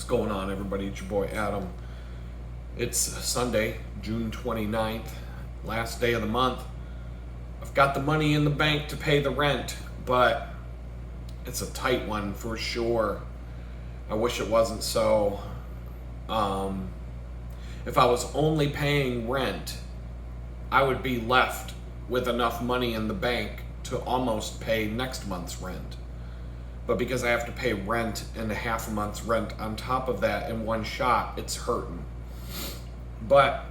What's going on, everybody? It's your boy Adam. It's Sunday, June 29th, last day of the month. I've got the money in the bank to pay the rent, but it's a tight one for sure. I wish it wasn't so. If I was only paying rent, I would be left with enough money in the bank to almost pay next month's rent. But because I have to pay rent and a half a month's rent on top of that in one shot, it's hurting. But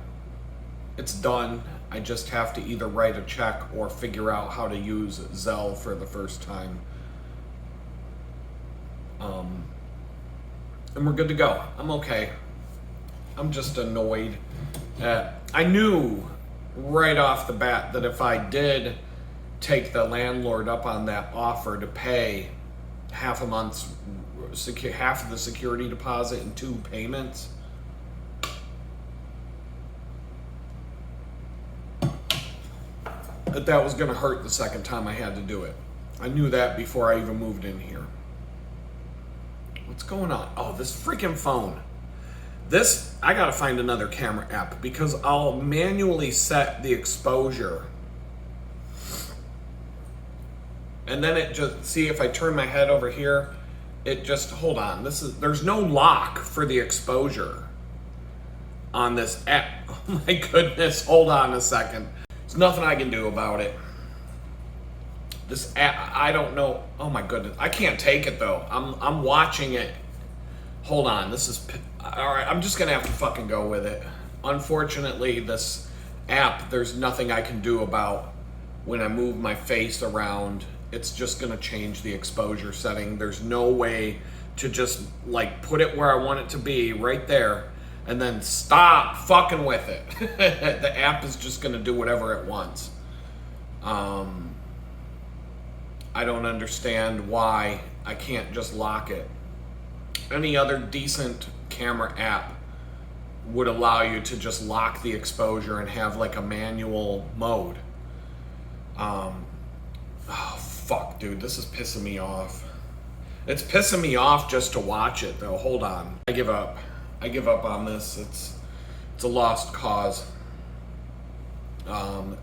it's done. I just have to either write a check or figure out how to use Zelle for the first time. And we're good to go. I'm okay. I'm just annoyed. I knew right off the bat that if I did take the landlord up on that offer to pay half of the security deposit in 2 payments, that was going to hurt the second time I had to do it. I knew that before I even moved in here. What's going on? Oh, this freaking phone. I gotta find another camera app because I'll manually set the exposure. And then it just, see if I turn my head over here, it just, hold on. There's no lock for the exposure on this app. Oh my goodness, hold on a second. There's nothing I can do about it. This app, I don't know. Oh my goodness, I can't take it though. I'm watching it. Hold on, all right, I'm just gonna have to fucking go with it. Unfortunately, this app, there's nothing I can do about when I move my face around. It's just gonna change the exposure setting. There's no way to just like put it where I want it to be right there and then stop fucking with it. The app is just gonna do whatever it wants. I don't understand why I can't just lock it. Any other decent camera app would allow you to just lock the exposure and have like a manual mode. Oh fuck, dude, this is pissing me off. It's pissing me off just to watch it though. Hold on, I give up on this. It's a lost cause.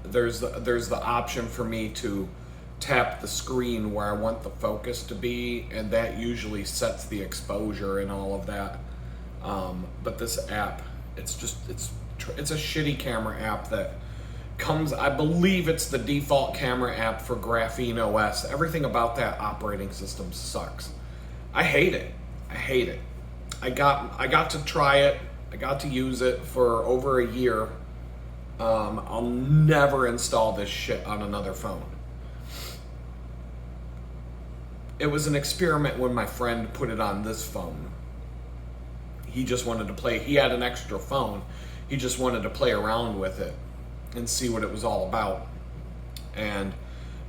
There's the option for me to tap the screen where I want the focus to be, and that usually sets the exposure and all of that. But this app, it's a shitty camera app that comes, I believe it's the default camera app for Graphene OS. Everything about that operating system sucks. I hate it. I got to try it. I got to use it for over a year. I'll never install this shit on another phone. It was an experiment when my friend put it on this phone. He just wanted to play. He had an extra phone. He just wanted to play around with it and see what it was all about.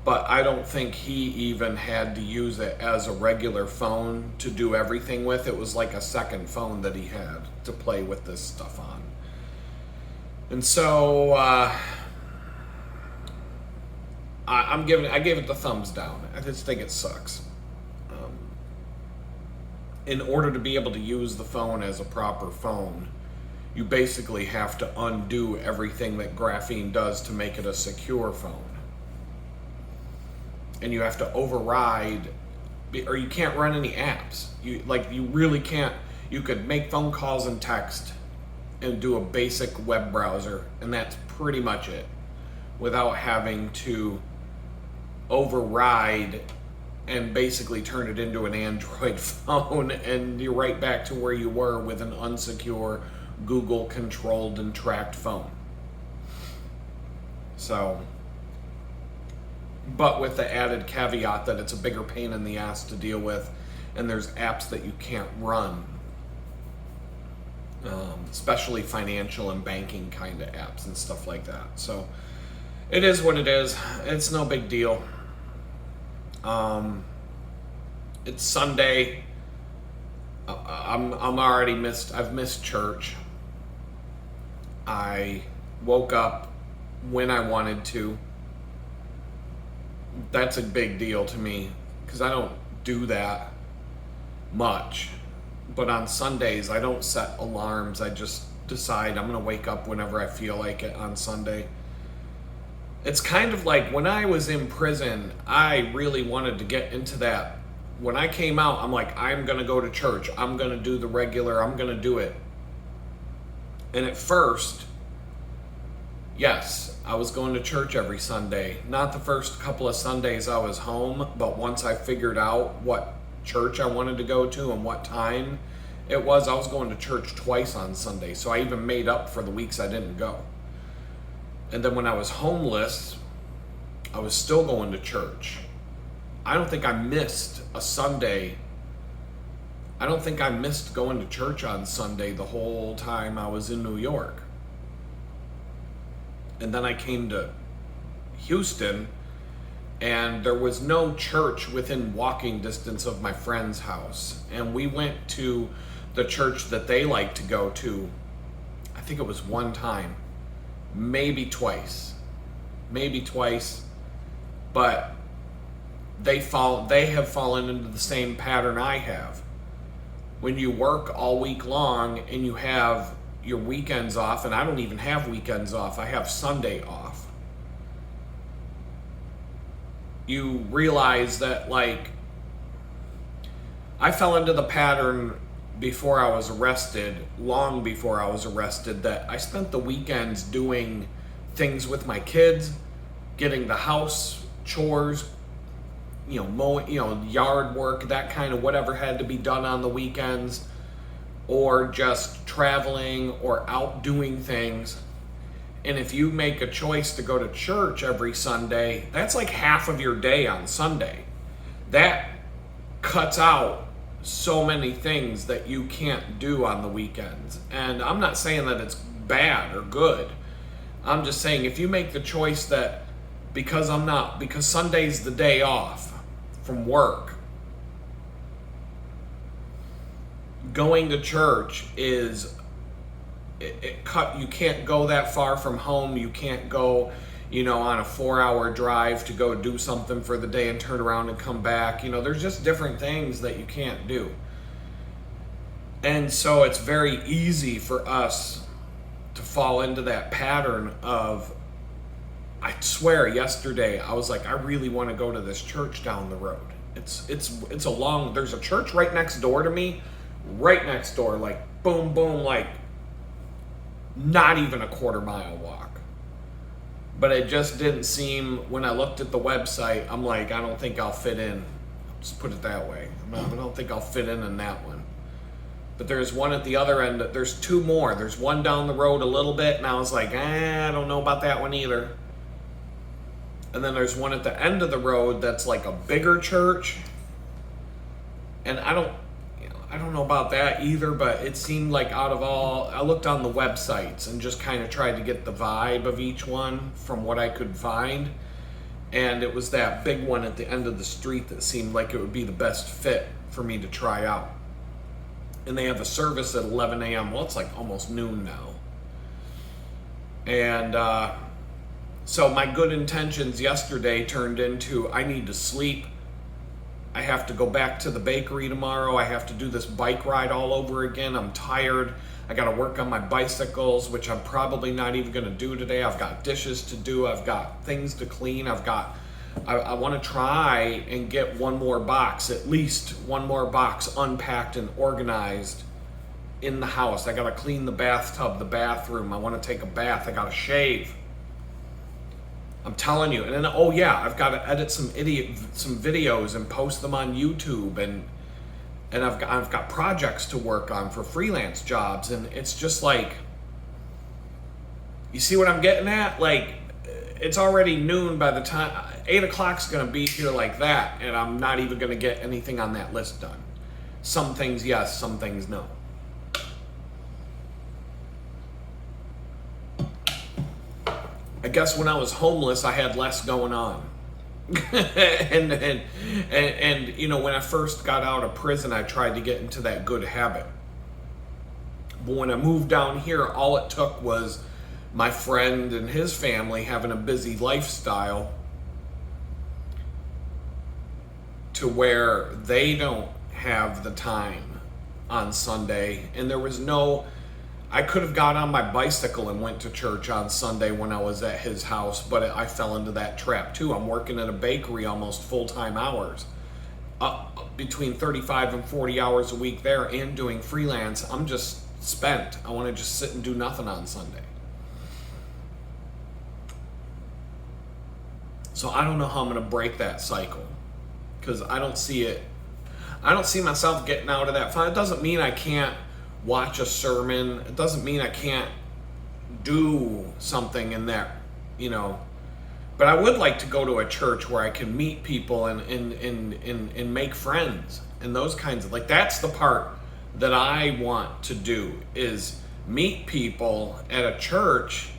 But I don't think he even had to use it as a regular phone to do everything with. It was like a second phone that he had to play with this stuff on. And so I gave it the thumbs down. I just think it sucks. In order to be able to use the phone as a proper phone, you basically have to undo everything that Graphene does to make it a secure phone. And you have to override, or you can't run any apps. You really can't. You could make phone calls and text and do a basic web browser, and that's pretty much it, without having to override and basically turn it into an Android phone, and you're right back to where you were with an unsecure, Google-controlled and tracked phone. So, but with the added caveat that it's a bigger pain in the ass to deal with, and there's apps that you can't run, especially financial and banking kind of apps and stuff like that. So, it is what it is. It's no big deal. It's Sunday. I've missed church. I woke up when I wanted to. That's a big deal to me because I don't do that much. But on Sundays, I don't set alarms. I just decide I'm going to wake up whenever I feel like it on Sunday. It's kind of like when I was in prison, I really wanted to get into that. When I came out, I'm like, I'm going to go to church. I'm going to do the regular. I'm going to do it. And at first, yes, I was going to church every Sunday. Not the first couple of Sundays I was home, but once I figured out what church I wanted to go to and what time it was, I was going to church twice on Sunday. So I even made up for the weeks I didn't go. And then when I was homeless, I was still going to church. I don't think I missed a Sunday. I don't think I missed going to church on Sunday the whole time I was in New York. And then I came to Houston, and there was no church within walking distance of my friend's house. And we went to the church that they like to go to. I think it was one time, maybe twice, but they have fallen into the same pattern I have. When you work all week long and you have your weekends off, and I don't even have weekends off, I have Sunday off, you realize that, like, I fell into the pattern before I was arrested, long before I was arrested, that I spent the weekends doing things with my kids, getting the house chores, mowing, yard work, that kind of whatever had to be done on the weekends, or just traveling or out doing things. And if you make a choice to go to church every Sunday, that's like half of your day on Sunday. That cuts out so many things that you can't do on the weekends. And I'm not saying that it's bad or good. I'm just saying if you make the choice that because Sunday's the day off from work, going to church is you can't go that far from home. You can't go, on a 4-hour drive to go do something for the day and turn around and come back. There's just different things that you can't do. And so it's very easy for us to fall into that pattern of, I swear yesterday I was like, I really want to go to this church down the road. It's a long, there's a church right next door to me, like boom, boom, like not even a quarter-mile walk. But it just didn't seem, when I looked at the website, I'm like, I don't think I'll fit in. Just put it that way. I don't think I'll fit in that one. But there's one at the other end. There's two more. There's one down the road a little bit, and I was like, I don't know about that one either. And then there's one at the end of the road that's like a bigger church. And I don't know about that either, but it seemed like out of all, I looked on the websites and just kind of tried to get the vibe of each one from what I could find. And it was that big one at the end of the street that seemed like it would be the best fit for me to try out. And they have a service at 11 a.m. Well, it's like almost noon now. And so my good intentions yesterday turned into, I need to sleep. I have to go back to the bakery tomorrow. I have to do this bike ride all over again. I'm tired. I got to work on my bicycles, which I'm probably not even going to do today. I've got dishes to do. I've got things to clean. I want to try and get one more box, at least one more box unpacked and organized in the house. I got to clean the bathtub, the bathroom. I want to take a bath. I got to shave. I'm telling you. And then, I've got to edit some videos and post them on YouTube, and I've got projects to work on for freelance jobs, and it's just like, you see what I'm getting at? Like, it's already noon by the time 8 o'clock's going to be here like that, and I'm not even going to get anything on that list done. Some things yes, some things no. I guess when I was homeless, I had less going on. and when I first got out of prison, I tried to get into that good habit. But when I moved down here, all it took was my friend and his family having a busy lifestyle to where they don't have the time on Sunday, and I could have got on my bicycle and went to church on Sunday when I was at his house, but I fell into that trap too. I'm working at a bakery almost full-time hours, between 35 and 40 hours a week there, and doing freelance. I'm just spent. I want to just sit and do nothing on Sunday. So I don't know how I'm going to break that cycle, because I don't see it. I don't see myself getting out of that. It doesn't mean I can't watch a sermon. It doesn't mean I can't do something in that, But I would like to go to a church where I can meet people and make friends and those kinds of, that's the part that I want to do, is meet people at a church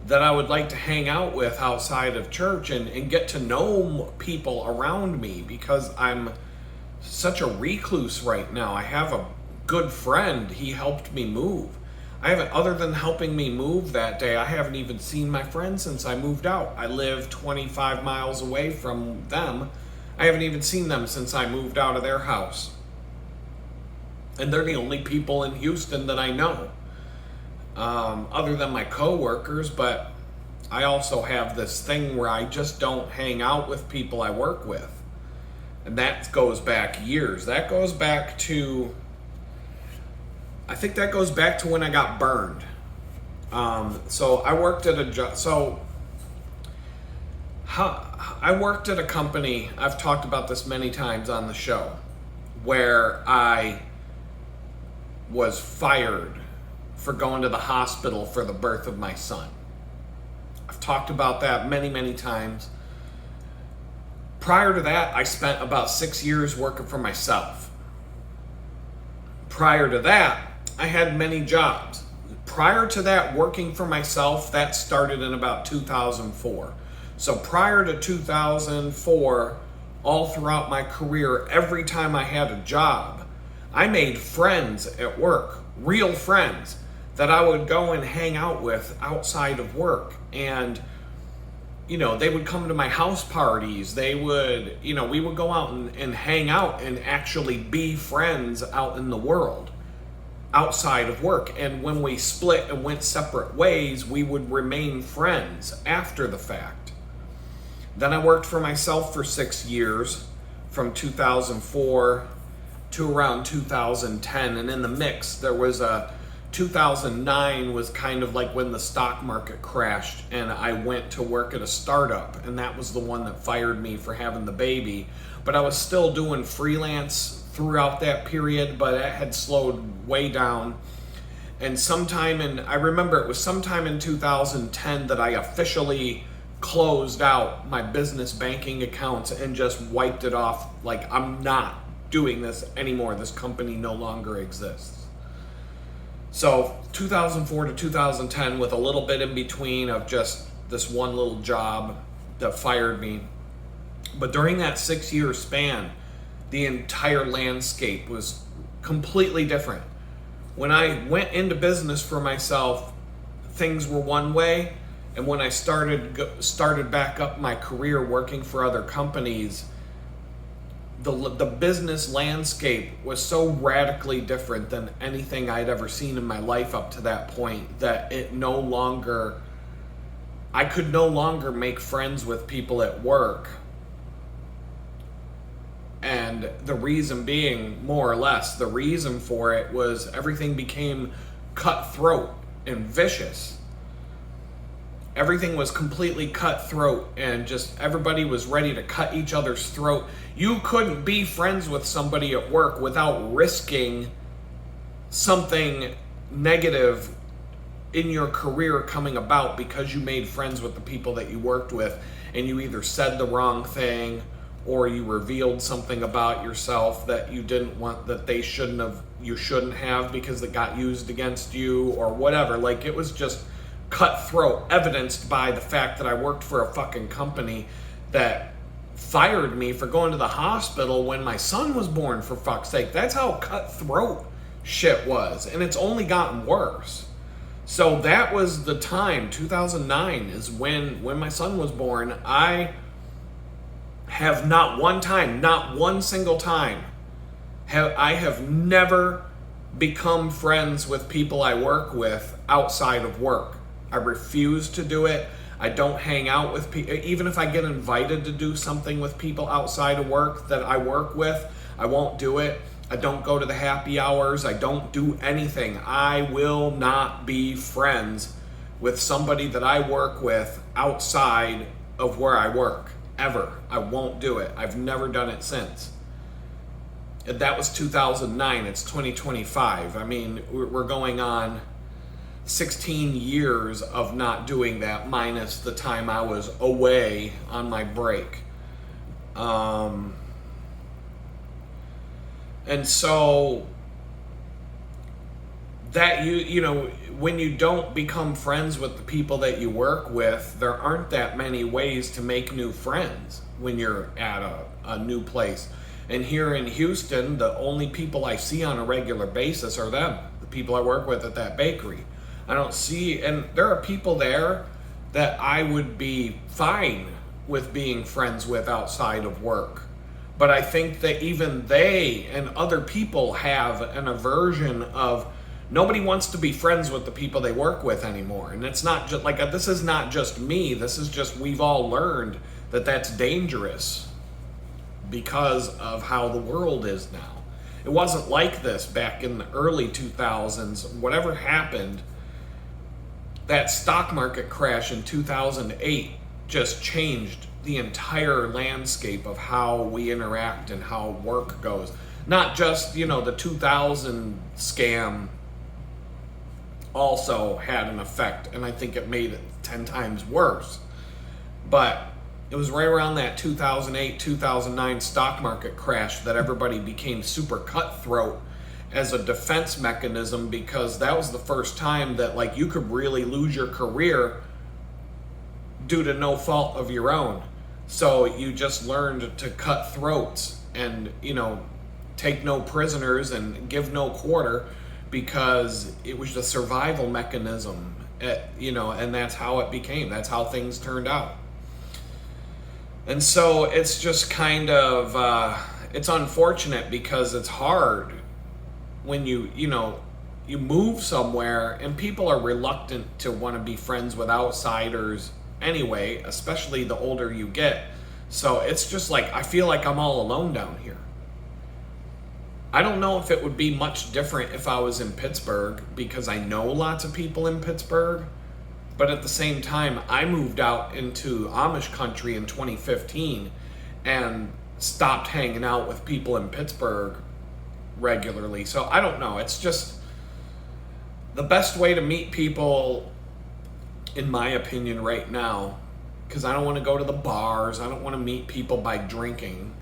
that I would like to hang out with outside of church and get to know people around me, because I'm such a recluse right now. I have a good friend. He helped me move. Other than helping me move that day, I haven't even seen my friends since I moved out. I live 25 miles away from them. I haven't even seen them since I moved out of their house. And they're the only people in Houston that I know, other than my coworkers. But I also have this thing where I just don't hang out with people I work with. And that goes back years. That goes back to, I think that goes back to when I got burned. So I worked at I worked at a company, I've talked about this many times on the show, where I was fired for going to the hospital for the birth of my son. I've talked about that many, many times. Prior to that, I spent about 6 years working for myself. Prior to that, I had many jobs. Prior to that, working for myself, that started in about 2004. So prior to 2004, all throughout my career, every time I had a job, I made friends at work, real friends that I would go and hang out with outside of work. And they would come to my house parties. They would, we would go out and hang out and actually be friends out in the world outside of work. And when we split and went separate ways, we would remain friends after the fact. Then I worked for myself for 6 years, from 2004 to around 2010. And in the mix, there was 2009 was kind of like when the stock market crashed, and I went to work at a startup, and that was the one that fired me for having the baby. But I was still doing freelance throughout that period, but it had slowed way down. And I remember it was sometime in 2010 that I officially closed out my business banking accounts and just wiped it off. I'm not doing this anymore. This company no longer exists. So 2004 to 2010, with a little bit in between of just this one little job that fired me. But during that 6-year span, the entire landscape was completely different. When I went into business for myself, things were one way. And when I started back up my career working for other companies, the business landscape was so radically different than anything I'd ever seen in my life up to that point, that I could no longer make friends with people at work. And the reason being, more or less, the reason for it was everything became cutthroat and vicious. Everything was completely cutthroat, and just everybody was ready to cut each other's throat. You couldn't be friends with somebody at work without risking something negative in your career coming about because you made friends with the people that you worked with, and you either said the wrong thing or you revealed something about yourself that you didn't want, that you shouldn't have because it got used against you or whatever. It was just cutthroat, evidenced by the fact that I worked for a fucking company that fired me for going to the hospital when my son was born, for fuck's sake. That's how cutthroat shit was, and it's only gotten worse. So that was the time, 2009 is when my son was born. I have not one single time I have never become friends with people I work with outside of work. I refuse to do it. I don't hang out with people. Even if I get invited to do something with people outside of work that I work with, I won't do it. I don't go to the happy hours. I don't do anything. I will not be friends with somebody that I work with outside of where I work, ever. I won't do it. I've never done it since. That was 2009. It's 2025. I mean, we're going on 16 years of not doing that, minus the time I was away on my break. And so that you know, when you don't become friends with the people that you work with, there aren't that many ways to make new friends when you're at a new place. And here in Houston, the only people I see on a regular basis are them, the people I work with at that bakery. I don't see, and there are people there that I would be fine with being friends with outside of work. But I think that even they and other people have an aversion of, nobody wants to be friends with the people they work with anymore. And it's not just like, this is not just me. This is just, we've all learned that that's dangerous because of how the world is now. It wasn't like this back in the early 2000s. Whatever happened, that stock market crash in 2008 just changed the entire landscape of how we interact and how work goes. Not just, the 2000 scam also had an effect, and I think it made it 10 times worse. But it was right around that 2008, 2009 stock market crash that everybody became super cutthroat as a defense mechanism, because that was the first time that you could really lose your career due to no fault of your own. So you just learned to cut throats and, take no prisoners and give no quarter, because it was the survival mechanism, and that's how it became. That's how things turned out. And so it's just kind of, it's unfortunate because it's hard when you move somewhere and people are reluctant to want to be friends with outsiders anyway, especially the older you get. So it's just I feel like I'm all alone down here. I don't know if it would be much different if I was in Pittsburgh, because I know lots of people in Pittsburgh. But at the same time, I moved out into Amish country in 2015 and stopped hanging out with people in Pittsburgh regularly. So I don't know. It's just the best way to meet people, in my opinion, right now, because I don't want to go to the bars. I don't want to meet people by drinking.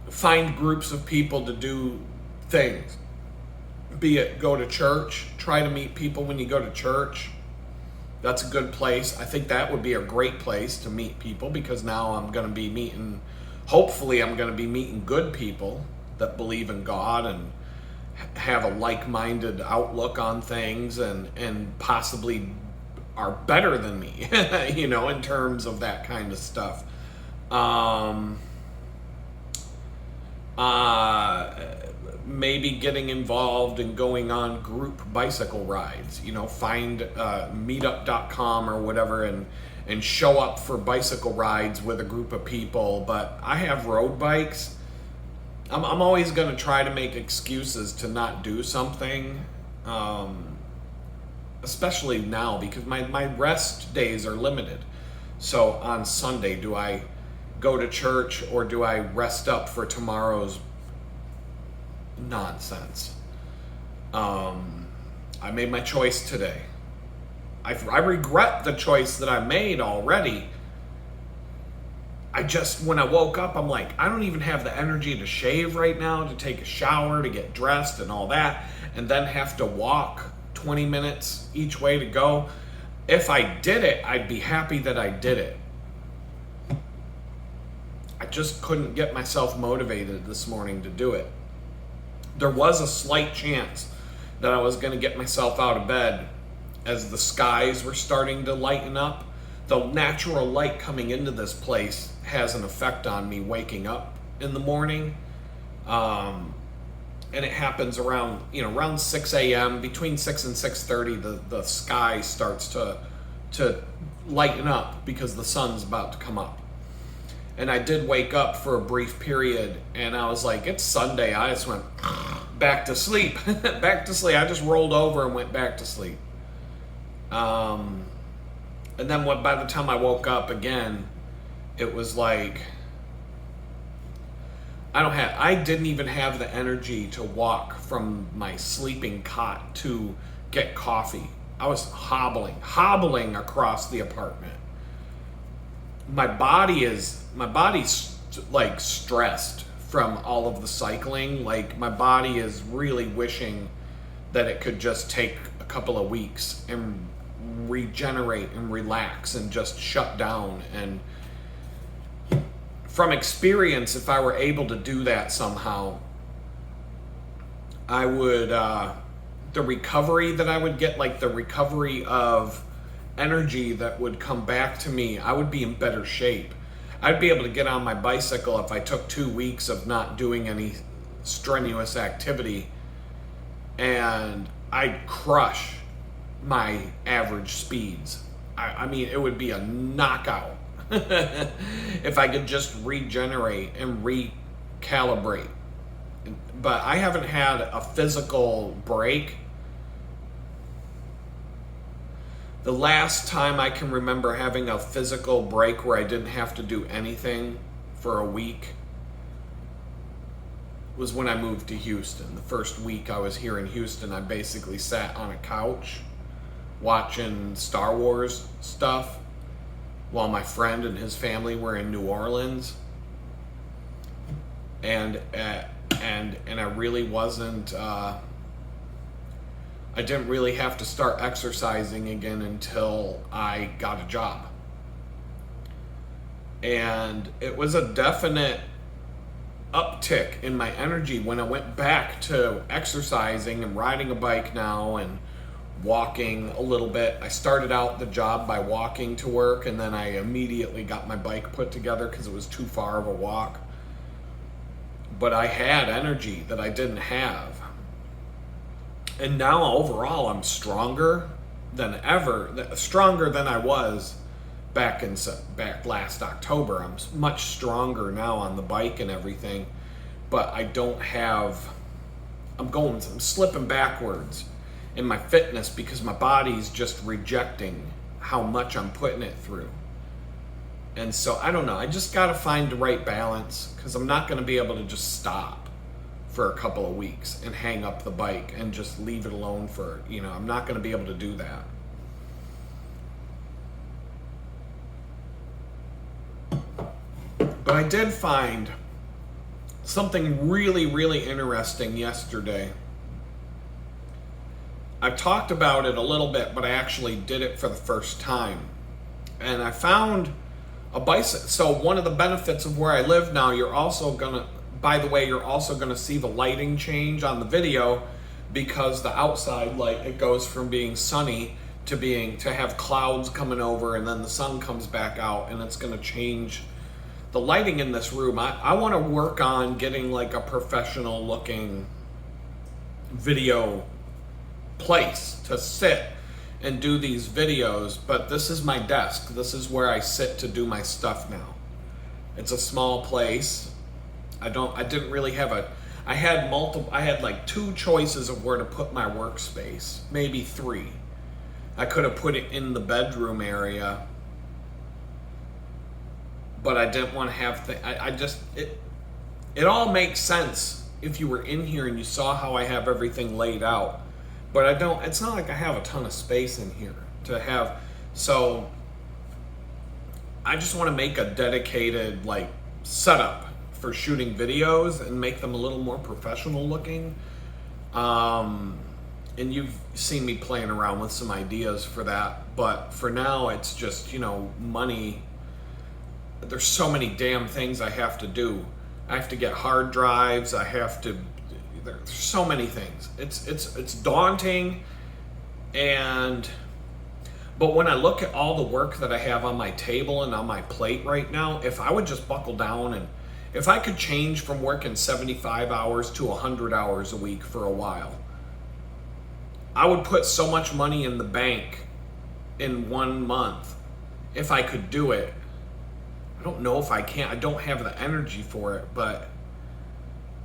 Find groups of people to do things. Be it go to church. Try to meet people when you go to church. That's a good place. I think that would be a great place to meet people, because now I'm going to be meeting, hopefully I'm going to be meeting good people that believe in God and have a like-minded outlook on things and possibly are better than me, in terms of that kind of stuff. Maybe getting involved in going on group bicycle rides, find meetup.com or whatever and show up for bicycle rides with a group of people. But I have road bikes. I'm always going to try to make excuses to not do something, especially now, because my rest days are limited. So on Sunday, do I go to church or do I rest up for tomorrow's nonsense? I made my choice today. I regret the choice that I made already. When I woke up, I'm like, I don't even have the energy to shave right now, to take a shower, to get dressed and all that, and then have to walk 20 minutes each way to go. If I did it, I'd be happy that I did it. I just couldn't get myself motivated this morning to do it. There was a slight chance that I was going to get myself out of bed as the skies were starting to lighten up. the natural light coming into this place has an effect on me waking up in the morning. And it happens around, around 6 a.m. Between 6 and 6:30, the sky starts to lighten up because the sun's about to come up. And I did wake up for a brief period, and I was like, it's Sunday. I just went back to sleep. Back to sleep. I just rolled over and went back to sleep. And then by the time I woke up again, it was like, I didn't even have the energy to walk from my sleeping cot to get coffee. I was hobbling across the apartment. My body's like stressed from all of the cycling. Like, my body is really wishing that it could just take a couple of weeks and regenerate and relax and just shut down. And from experience, if I were able to do that somehow, I would, the recovery that I would get, like the recovery of energy that would come back to me, I would be in better shape. I'd be able to get on my bicycle if I took 2 weeks of not doing any strenuous activity, and I'd crush my average speeds. I mean, it would be a knockout. If I could just regenerate and recalibrate. But I haven't had a physical break. The last time I can remember having a physical break where I didn't have to do anything for a week was when I moved to Houston. The first week I was here in Houston, I basically sat on a couch watching Star Wars stuff while my friend and his family were in New Orleans, and I really wasn't. I didn't really have to start exercising again until I got a job, and it was a definite uptick in my energy when I went back to exercising and riding a bike now and walking a little bit. I started out the job by walking to work, and then I immediately got my bike put together because it was too far of a walk. But I had energy that I didn't have. And now overall I'm stronger than ever, stronger than I was back last October. I'm much stronger now on the bike and everything, but I'm slipping backwards in my fitness because my body's just rejecting how much I'm putting it through. And so I don't know, I just got to find the right balance, because I'm not going to be able to just stop for a couple of weeks and hang up the bike and just leave it alone for, I'm not going to be able to do that. But I did find something really, really interesting yesterday. I've talked about it a little bit, but I actually did it for the first time. And I found a bicycle. So one of the benefits of where I live now, you're also going to see the lighting change on the video, because the outside light, it goes from being sunny to have clouds coming over, and then the sun comes back out, and it's going to change the lighting in this room. I want to work on getting like a professional looking video place to sit and do these videos, but this is my desk. This is where I sit to do my stuff now. It's a small place. I didn't really have I had like 2 choices of where to put my workspace, maybe 3. I could have put it in the bedroom area, but I didn't want to have it all makes sense if you were in here and you saw how I have everything laid out. But it's not like I have a ton of space in here to have, so I just want to make a dedicated like setup for shooting videos and make them a little more professional looking. And you've seen me playing around with some ideas for that, but for now it's just, money. There's so many damn things I have to do. I have to get hard drives, there's so many things. It's daunting, But when I look at all the work that I have on my table and on my plate right now, if I would just buckle down, and if I could change from working 75 hours to 100 hours a week for a while, I would put so much money in the bank in 1 month if I could do it. I don't know if I can. I don't have the energy for it, but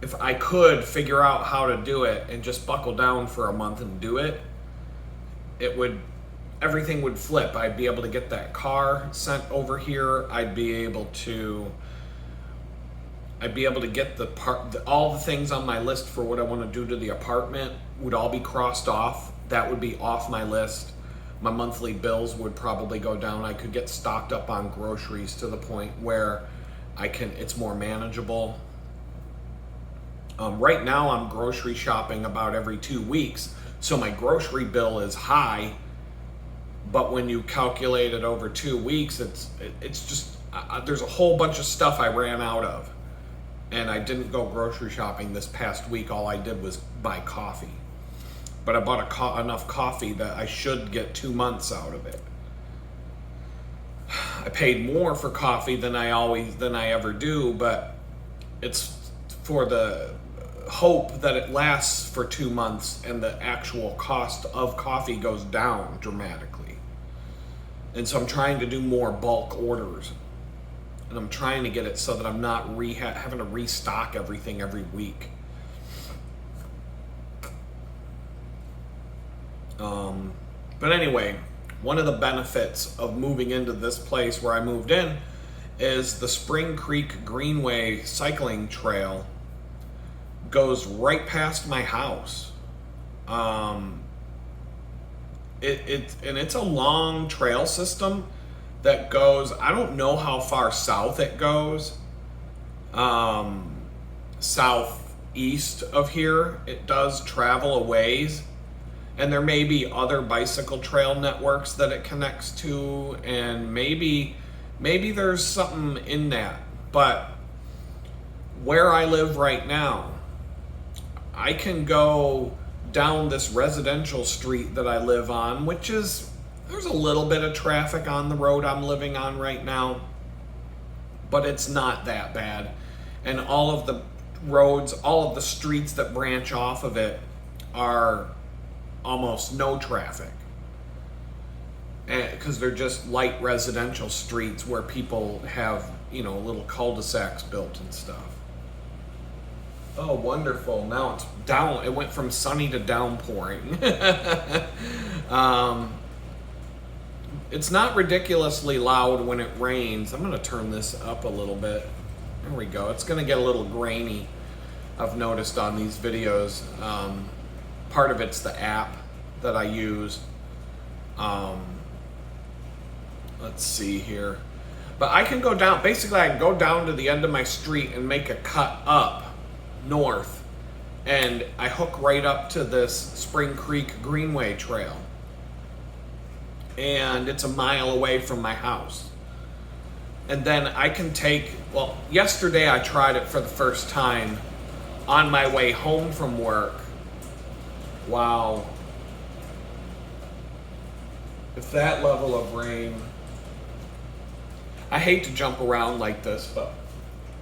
if I could figure out how to do it and just buckle down for a month and do it, everything would flip. I'd be able to get that car sent over here. I'd be able to get all the things on my list for what I want to do to the apartment would all be crossed off. That would be off my list. My monthly bills would probably go down. I could get stocked up on groceries to the point where it's more manageable. Right now I'm grocery shopping about every 2 weeks, so my grocery bill is high, but when you calculate it over 2 weeks, it's just, there's a whole bunch of stuff I ran out of, and I didn't go grocery shopping this past week. All I did was buy coffee, but I bought enough coffee that I should get 2 months out of it. I paid more for coffee than I ever do, but it's for the hope that it lasts for 2 months and the actual cost of coffee goes down dramatically. And so I'm trying to do more bulk orders, and I'm trying to get it so that I'm not having to restock everything every week. But anyway, one of the benefits of moving into this place where I moved in is the Spring Creek Greenway cycling trail goes right past my house. It's a long trail system that goes, I don't know how far south it goes. Southeast of here, it does travel a ways. And there may be other bicycle trail networks that it connects to, and maybe there's something in that. But where I live right now, I can go down this residential street that I live on, there's a little bit of traffic on the road I'm living on right now, but it's not that bad. And all of the roads, all of the streets that branch off of it are almost no traffic, because they're just light residential streets where people have, little cul-de-sacs built and stuff. Oh, wonderful. Now it's down. It went from sunny to downpouring. It's not ridiculously loud when it rains. I'm going to turn this up a little bit. There we go. It's going to get a little grainy, I've noticed on these videos. Part of it's the app that I use. Let's see here. But I can go down, basically I can go down to the end of my street and make a cut up north, and I hook right up to this Spring Creek Greenway trail. And it's a mile away from my house. And then I can yesterday I tried it for the first time on my way home from work. Wow. If that level of rain, I hate to jump around like this, but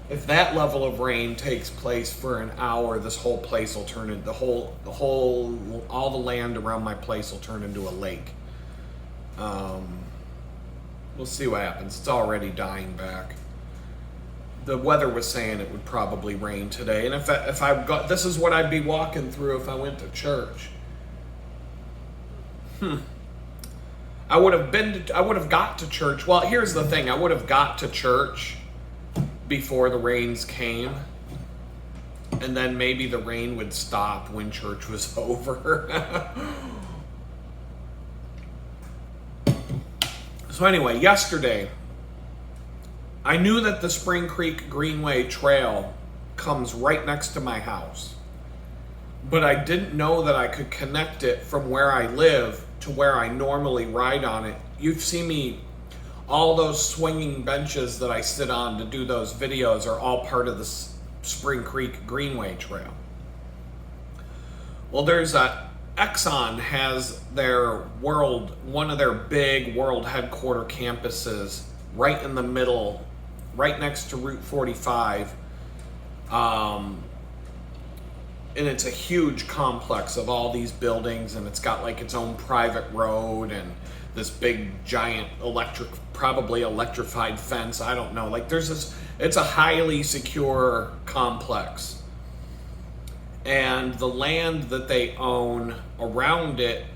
if that level of rain takes place for an hour, this whole place will turn into all the land around my place will turn into a lake. We'll see what happens. It's already dying back. The weather was saying it would probably rain today, and if I got, this is what I'd be walking through if I went to church. I would have got to church. Well, here's the thing. I would have got to church before the rains came, and then maybe the rain would stop when church was over. So anyway, yesterday, I knew that the Spring Creek Greenway Trail comes right next to my house, but I didn't know that I could connect it from where I live to where I normally ride on it. You've seen me, all those swinging benches that I sit on to do those videos are all part of the Spring Creek Greenway Trail. Well, there's Exxon has one of their big world headquarter campuses right in the middle, right next to Route 45. And it's a huge complex of all these buildings, and it's got like its own private road and this big giant probably electrified fence. I don't know. Like it's a highly secure complex. And the land that they own around it,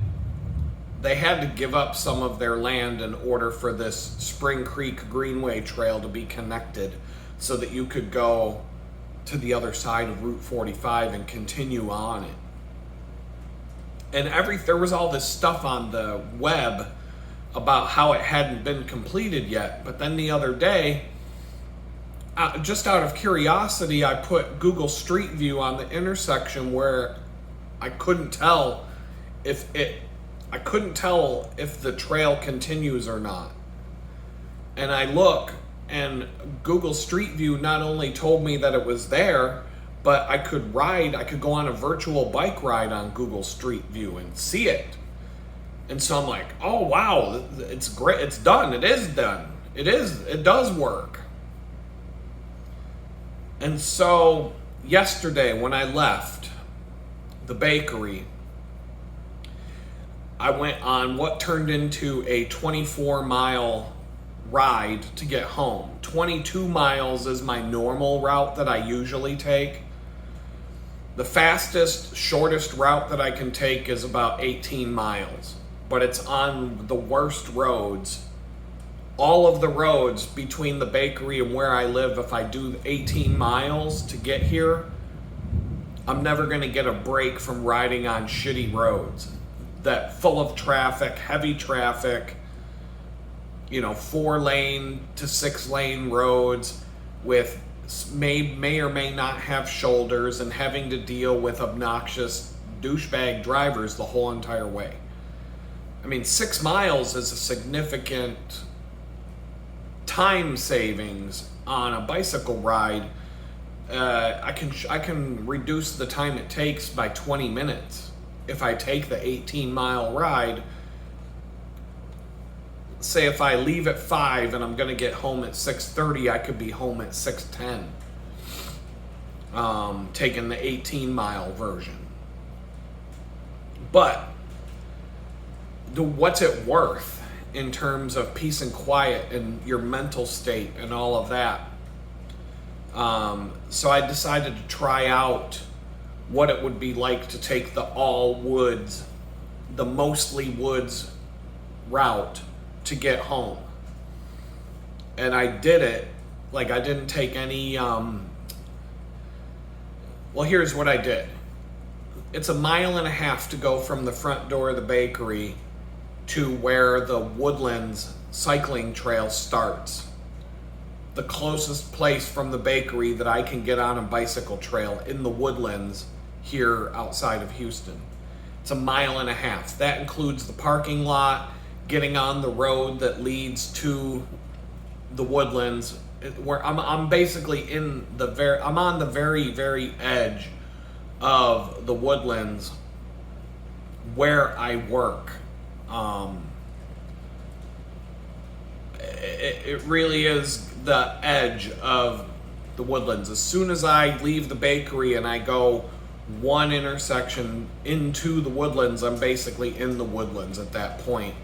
they had to give up some of their land in order for this Spring Creek Greenway Trail to be connected so that you could go to the other side of Route 45 and continue on it. And there was all this stuff on the web about how it hadn't been completed yet. But then the other day, just out of curiosity, I put Google Street View on the intersection where I couldn't tell if the trail continues or not. And I look, and Google Street View not only told me that it was there, but I could go on a virtual bike ride on Google Street View and see it. And so I'm like, oh wow, it's great, it's done, it is done. It does work. And so yesterday when I left the bakery, I went on what turned into a 24-mile ride to get home. 22 miles is my normal route that I usually take. The fastest, shortest route that I can take is about 18 miles, but it's on the worst roads. All of the roads between the bakery and where I live, if I do 18 miles to get here, I'm never going to get a break from riding on shitty roads that full of traffic, heavy traffic, 4-lane to 6-lane roads with may or may not have shoulders and having to deal with obnoxious douchebag drivers the whole entire way. I mean, 6 miles is a significant time savings on a bicycle ride. I can reduce the time it takes by 20 minutes if I take the 18-mile ride. Say if I leave at 5 and I'm going to get home at 6:30, I could be home at 6:10, taking the 18-mile version. But what's it worth in terms of peace and quiet and your mental state and all of that? So I decided to try out what it would be like to take the mostly woods route to get home. And I did it. Like, I didn't take any, well, here's what I did. It's 1.5 miles to go from the front door of the bakery to where the Woodlands cycling trail starts. The closest place from the bakery that I can get on a bicycle trail in the Woodlands here outside of Houston. It's 1.5 miles. That includes the parking lot, getting on the road that leads to the Woodlands, where I'm basically I'm on the very, very edge of the Woodlands where I work. It really is the edge of the Woodlands. As soon as I leave the bakery and I go one intersection into the Woodlands, I'm basically in the Woodlands at that point.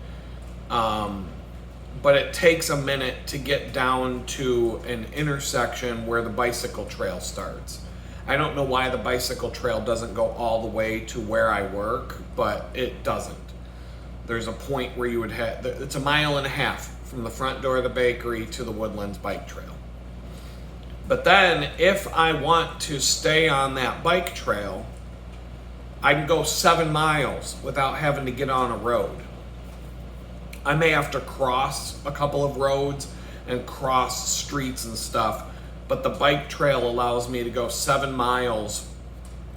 But it takes a minute to get down to an intersection where the bicycle trail starts. I don't know why the bicycle trail doesn't go all the way to where I work, but it doesn't. There's a point where you would have, it's 1.5 miles from the front door of the bakery to the Woodlands bike trail. But then if I want to stay on that bike trail, I can go 7 miles without having to get on a road. I may have to cross a couple of roads and cross streets and stuff, but the bike trail allows me to go 7 miles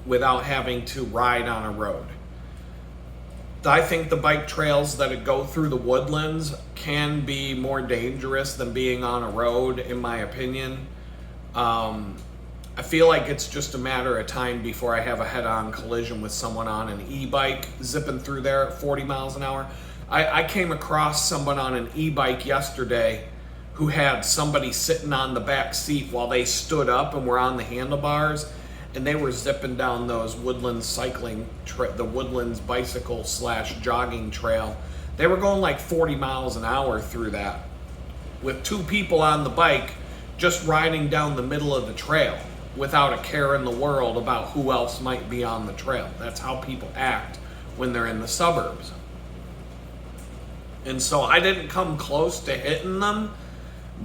without having to ride on a road. I think the bike trails that go through the Woodlands can be more dangerous than being on a road, in my opinion. I feel like it's just a matter of time before I have a head-on collision with someone on an e-bike zipping through there at 40 miles an hour. I came across someone on an e-bike yesterday who had somebody sitting on the back seat while they stood up and were on the handlebars, and they were zipping down those Woodlands the Woodlands bicycle / jogging trail. They were going like 40 miles an hour through that with two people on the bike just riding down the middle of the trail without a care in the world about who else might be on the trail. That's how people act when they're in the suburbs. And so I didn't come close to hitting them,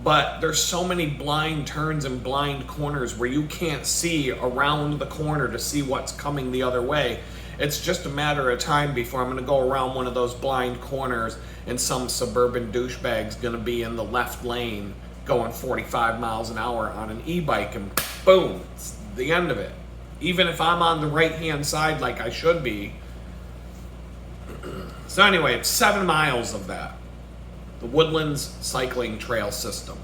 but there's so many blind turns and blind corners where you can't see around the corner to see what's coming the other way. It's just a matter of time before I'm going to go around one of those blind corners and some suburban douchebag's going to be in the left lane going 45 miles an hour on an e-bike, and boom, it's the end of it. Even if I'm on the right-hand side like I should be. So anyway, it's 7 miles of that. The Woodlands cycling trail system.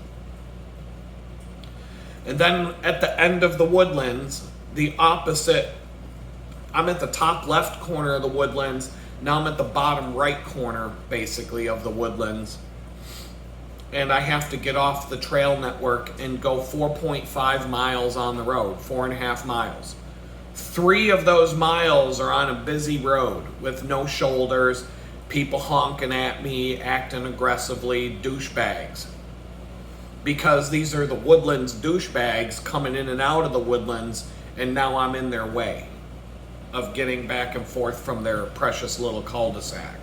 And then at the end of the Woodlands, the opposite, I'm at the top left corner of the Woodlands. Now I'm at the bottom right corner, basically, of the Woodlands. And I have to get off the trail network and go 4.5 miles on the road, 4.5 miles. 3 of those miles are on a busy road with no shoulders, people honking at me, acting aggressively, douchebags. Because these are the Woodlands douchebags coming in and out of the Woodlands, and now I'm in their way of getting back and forth from their precious little cul-de-sac.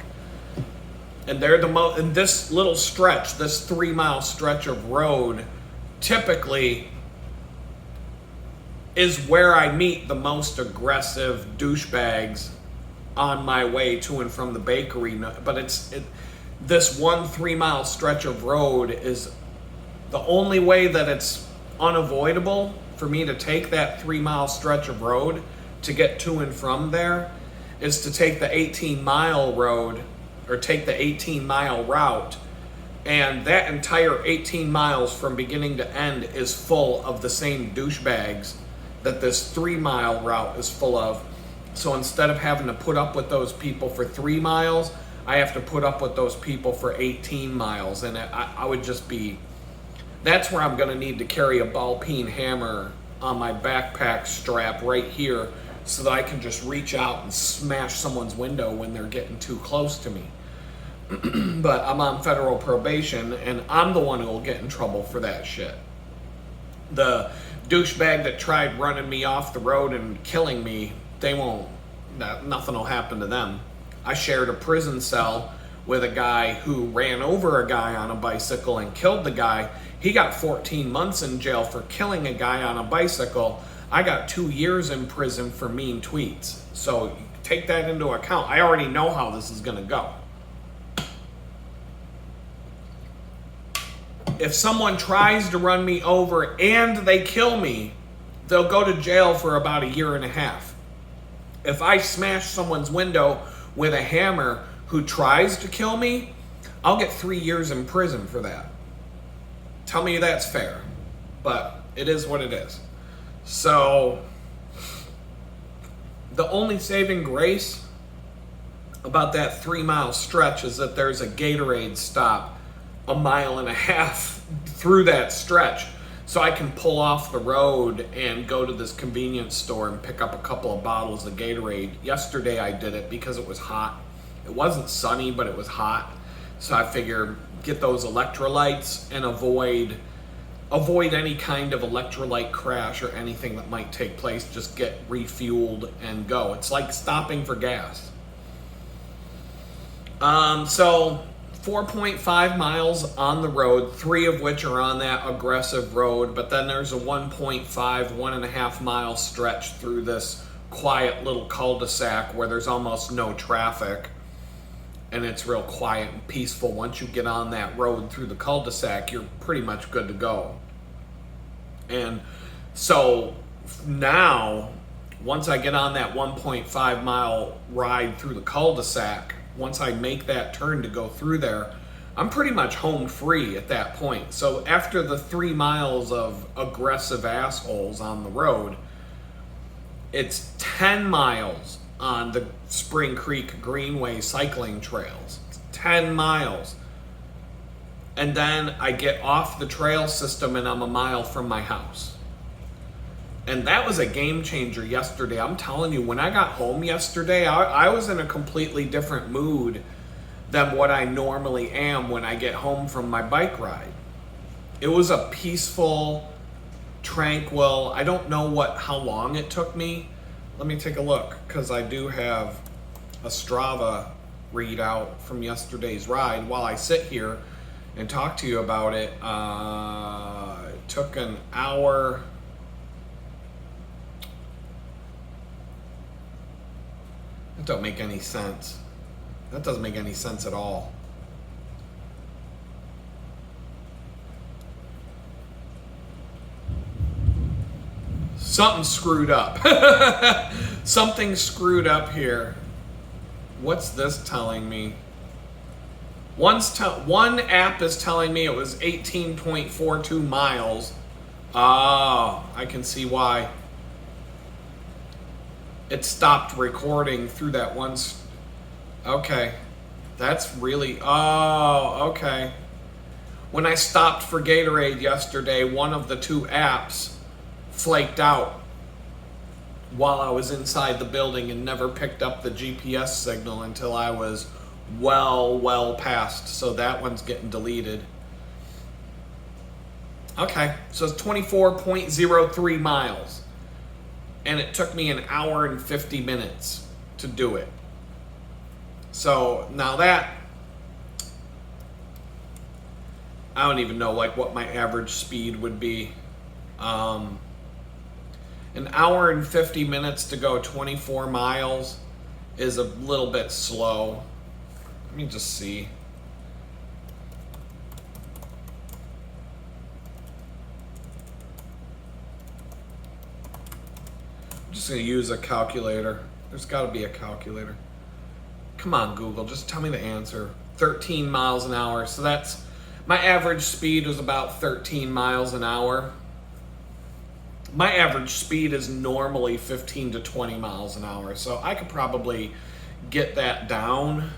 And they're in this little stretch, this 3-mile stretch of road, typically is where I meet the most aggressive douchebags on my way to and from the bakery. But this one 3-mile stretch of road is the only way that it's unavoidable for me to take that 3-mile stretch of road to get to and from there is to take the 18-mile road, or take the 18-mile route, and that entire 18 miles from beginning to end is full of the same douchebags that this 3-mile route is full of. So instead of having to put up with those people for 3 miles, I have to put up with those people for 18 miles. And I would just be, that's where I'm gonna need to carry a ball-peen hammer on my backpack strap right here so that I can just reach out and smash someone's window when they're getting too close to me. But I'm on federal probation, and I'm the one who will get in trouble for that shit. The douchebag that tried running me off the road and killing me, nothing will happen to them. I shared a prison cell with a guy who ran over a guy on a bicycle and killed the guy. He got 14 months in jail for killing a guy on a bicycle. I got 2 years in prison for mean tweets. So take that into account. I already know how this is going to go. If someone tries to run me over and they kill me, they'll go to jail for about 1.5 years. If I smash someone's window with a hammer who tries to kill me, I'll get 3 years in prison for that. Tell me that's fair, but it is what it is. So, the only saving grace about that 3-mile stretch is that there's a Gatorade stop 1.5 miles through that stretch. So I can pull off the road and go to this convenience store and pick up a couple of bottles of Gatorade. Yesterday I did it because it was hot. It wasn't sunny, but it was hot. So I figure get those electrolytes and avoid any kind of electrolyte crash or anything that might take place. Just get refueled and go. It's like stopping for gas. So 4.5 miles on the road, 3 of which are on that aggressive road, but then there's a 1.5 mile stretch through this quiet little cul-de-sac where there's almost no traffic, and it's real quiet and peaceful. Once you get on that road through the cul-de-sac, you're pretty much good to go. And so now, once I get on that 1.5 mile ride through the cul-de-sac, once I make that turn to go through there, I'm pretty much home free at that point. So after the 3 miles of aggressive assholes on the road, it's 10 miles on the Spring Creek Greenway cycling trails. It's 10 miles. And then I get off the trail system and I'm a mile from my house. And that was a game changer yesterday. I'm telling you, when I got home yesterday, I was in a completely different mood than what I normally am when I get home from my bike ride. It was a peaceful, tranquil, I don't know how long it took me. Let me take a look, because I do have a Strava readout from yesterday's ride. While I sit here and talk to you about it, it took an hour. That don't make any sense. That doesn't make any sense at all. Something screwed up. Something screwed up here. What's this telling me? One app is telling me it was 18.42 miles. Oh, I can see why. It stopped recording through that one. Okay. That's really, okay. When I stopped for Gatorade yesterday, one of the two apps flaked out while I was inside the building and never picked up the GPS signal until I was well past. So that one's getting deleted. Okay, so it's 24.03 miles. And it took me an hour and 50 minutes to do it. So now that, I don't even know what my average speed would be. An hour and 50 minutes to go 24 miles is a little bit slow. Let me just see. I'm just going to use a calculator. There's got to be a calculator. Come on, Google, just tell me the answer. 13 miles an hour. So that's, my average speed was about 13 miles an hour. My average speed is normally 15 to 20 miles an hour, so I could probably get that down.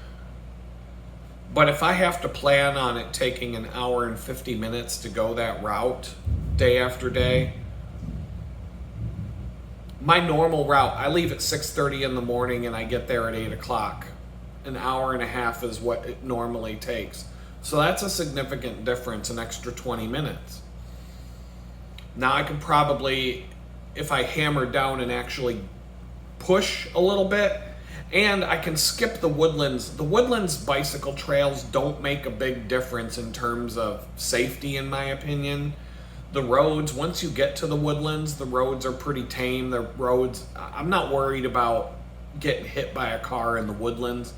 But if I have to plan on it taking an hour and 50 minutes to go that route day after day, my normal route, I leave at 6:30 in the morning and I get there at 8 o'clock. An hour and a half is what it normally takes. So that's a significant difference, an extra 20 minutes. Now I can probably, if I hammer down and actually push a little bit, and I can skip the woodlands. The woodlands bicycle trails don't make a big difference in terms of safety, in my opinion. The roads, once you get to the woodlands, the roads are pretty tame. The roads, I'm not worried about getting hit by a car in the woodlands.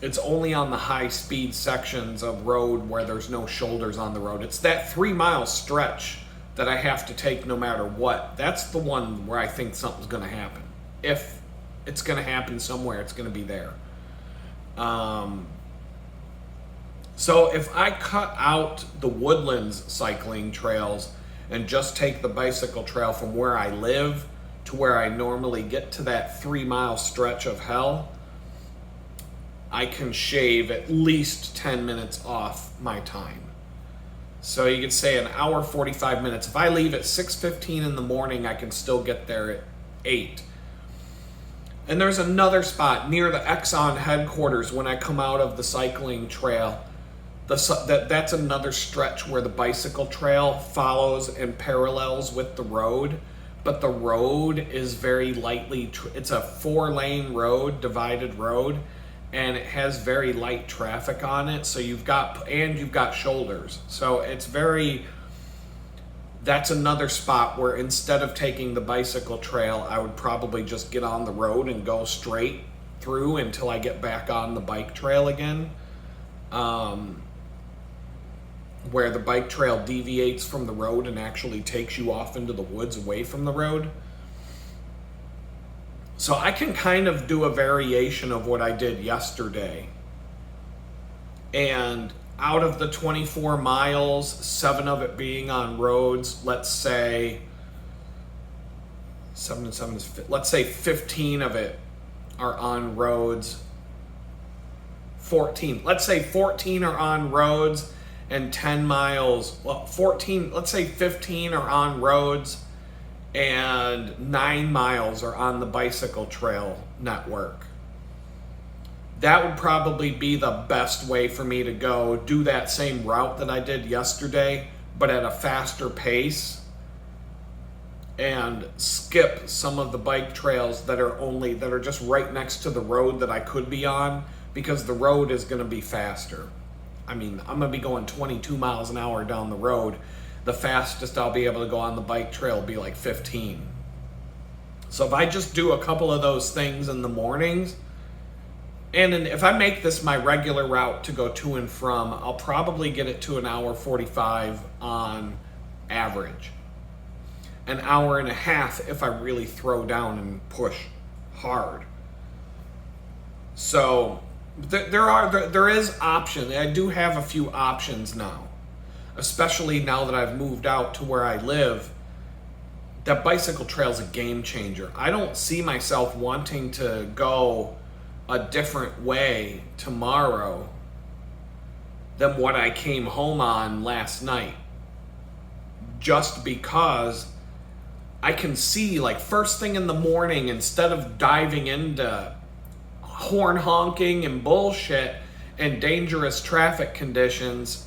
It's only on the high speed sections of road where there's no shoulders on the road. It's that 3 mile stretch that I have to take no matter what. That's the one where I think something's going to happen. If it's going to happen somewhere, it's going to be there. So if I cut out the woodlands cycling trails and just take the bicycle trail from where I live to where I normally get to that 3 mile stretch of hell, I can shave at least 10 minutes off my time. So you could say an hour, 45 minutes. If I leave at 6:15 in the morning, I can still get there at 8. And there's another spot near the Exxon headquarters when I come out of the cycling trail. That's another stretch where the bicycle trail follows and parallels with the road. But the road is very lightly, it's a 4-lane road, divided road. And it has very light traffic on it, so you've got shoulders. So it's that's another spot where instead of taking the bicycle trail, I would probably just get on the road and go straight through until I get back on the bike trail again. Where the bike trail deviates from the road and actually takes you off into the woods away from the road. So I can kind of do a variation of what I did yesterday And out of the 24 miles, 7 of it being on roads, let's say 7 and 7 is, let's say 15 of it are on roads. 14, let's say 14 are on roads and 10 miles, well, 14, let's say 15 are on roads and 9 miles are on the bicycle trail network. That would probably be the best way for me to go. Do that same route that I did yesterday, but at a faster pace, and skip some of the bike trails that are just right next to the road that I could be on, because the road is going to be faster. I mean, I'm going to be going 22 miles an hour down the road. The fastest I'll be able to go on the bike trail will be like 15. So if I just do a couple of those things in the mornings, and if I make this my regular route to go to and from, I'll probably get it to an hour 45 on average. An hour and a half if I really throw down and push hard. So there is option. I do have a few options now, especially now that I've moved out to where I live. That bicycle trail is a game changer. I don't see myself wanting to go a different way tomorrow than what I came home on last night, just because I can see, like, first thing in the morning, instead of diving into horn honking and bullshit and dangerous traffic conditions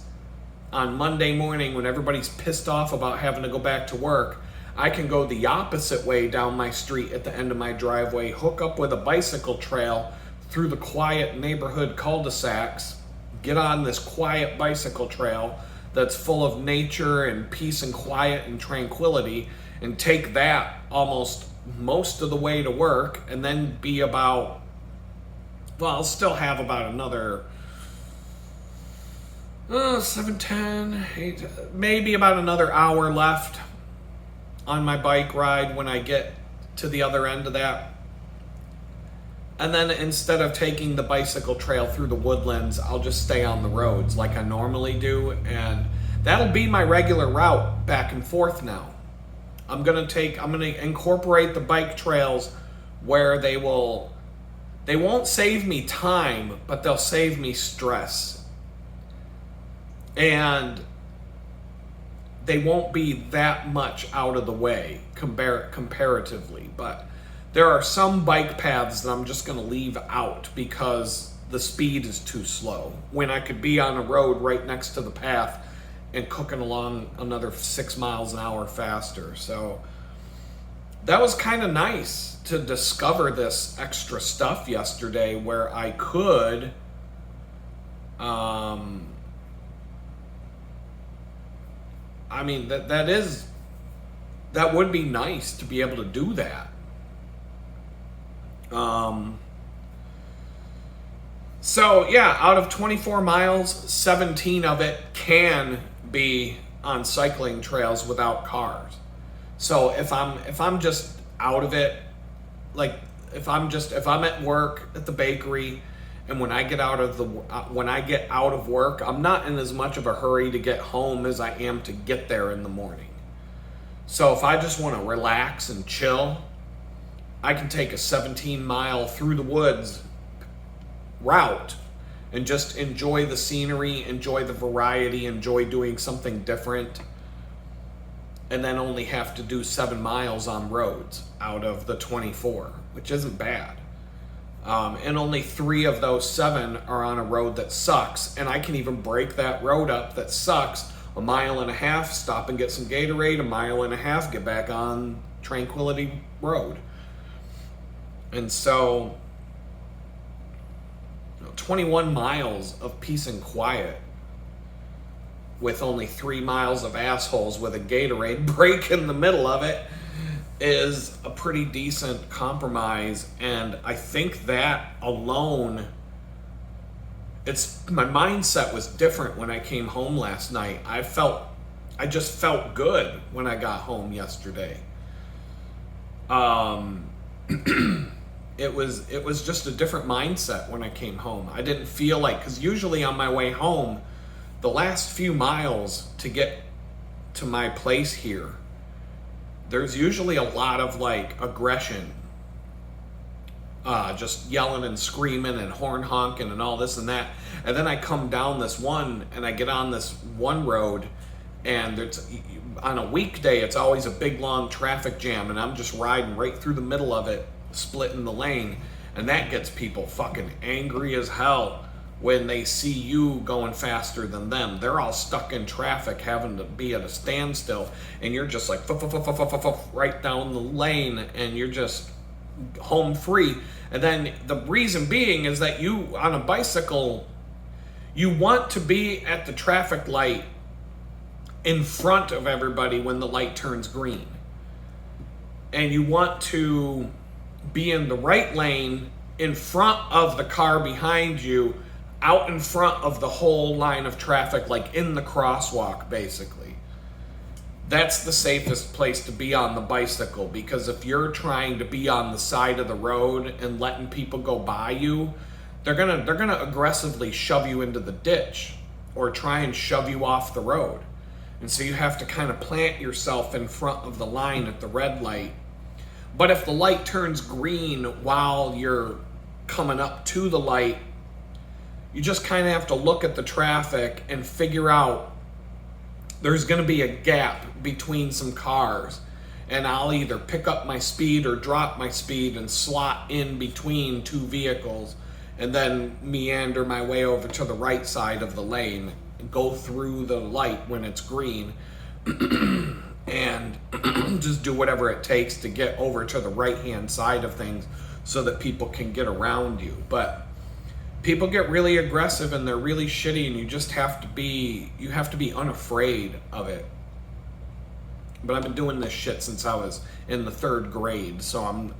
on Monday morning when everybody's pissed off about having to go back to work, I can go the opposite way down my street at the end of my driveway, hook up with a bicycle trail through the quiet neighborhood cul-de-sacs, get on this quiet bicycle trail that's full of nature and peace and quiet and tranquility, and take that almost most of the way to work, and then be about, well, I'll still have about another 7, 10, 8, maybe about another hour left on my bike ride when I get to the other end of that. And then instead of taking the bicycle trail through the woodlands, I'll just stay on the roads like I normally do. And that'll be my regular route back and forth now. I'm going to incorporate the bike trails where they won't save me time, but they'll save me stress. And they won't be that much out of the way comparatively, but there are some bike paths that I'm just going to leave out because the speed is too slow, when I could be on a road right next to the path and cooking along another 6 miles an hour faster. So that was kind of nice to discover this extra stuff yesterday where I could I mean, that would be nice to be able to do that. So yeah, out of 24 miles, 17 of it can be on cycling trails without cars. So if I'm just out of it, like if I'm at work at the bakery, and when I get out of work, I'm not in as much of a hurry to get home as I am to get there in the morning. So if I just want to relax and chill, I can take a 17-mile through the woods route and just enjoy the scenery, enjoy the variety, enjoy doing something different, and then only have to do 7 miles on roads out of the 24, which isn't bad. And only 3 of those 7 are on a road that sucks, and I can even break that road up that sucks 1.5 miles, stop and get some Gatorade, 1.5 miles, get back on Tranquility Road. And so 21 miles of peace and quiet with only 3 miles of assholes with a Gatorade break in the middle of it is a pretty decent compromise. And I think that alone, my mindset was different when I came home last night. I just felt good when I got home yesterday. it was just a different mindset when I came home. I didn't feel like, because usually on my way home, the last few miles to get to my place here, there's usually a lot of like aggression, just yelling and screaming and horn honking and all this and that. And then I come down this one and I get on this one road, and it's on a weekday, it's always a big long traffic jam, and I'm just riding right through the middle of it, splitting the lane, and that gets people fucking angry as hell when they see you going faster than them. They're all stuck in traffic having to be at a standstill, and you're just like right down the lane, and you're just home free. And then the reason being is that you, on a bicycle, you want to be at the traffic light in front of everybody when the light turns green, and you want to be in the right lane in front of the car behind you, out in front of the whole line of traffic, like in the crosswalk, basically. That's the safest place to be on the bicycle, because if you're trying to be on the side of the road and letting people go by you, they're gonna aggressively shove you into the ditch or try and shove you off the road. And so you have to kind of plant yourself in front of the line at the red light. But if the light turns green while you're coming up to the light, you just kind of have to look at the traffic and figure out there's going to be a gap between some cars, and I'll either pick up my speed or drop my speed and slot in between two vehicles, and then meander my way over to the right side of the lane, go through the light when it's green, and just do whatever it takes to get over to the right-hand side of things so that people can get around you. But people get really aggressive and they're really shitty, and you have to be unafraid of it. But I've been doing this shit since I was in the 3rd grade, so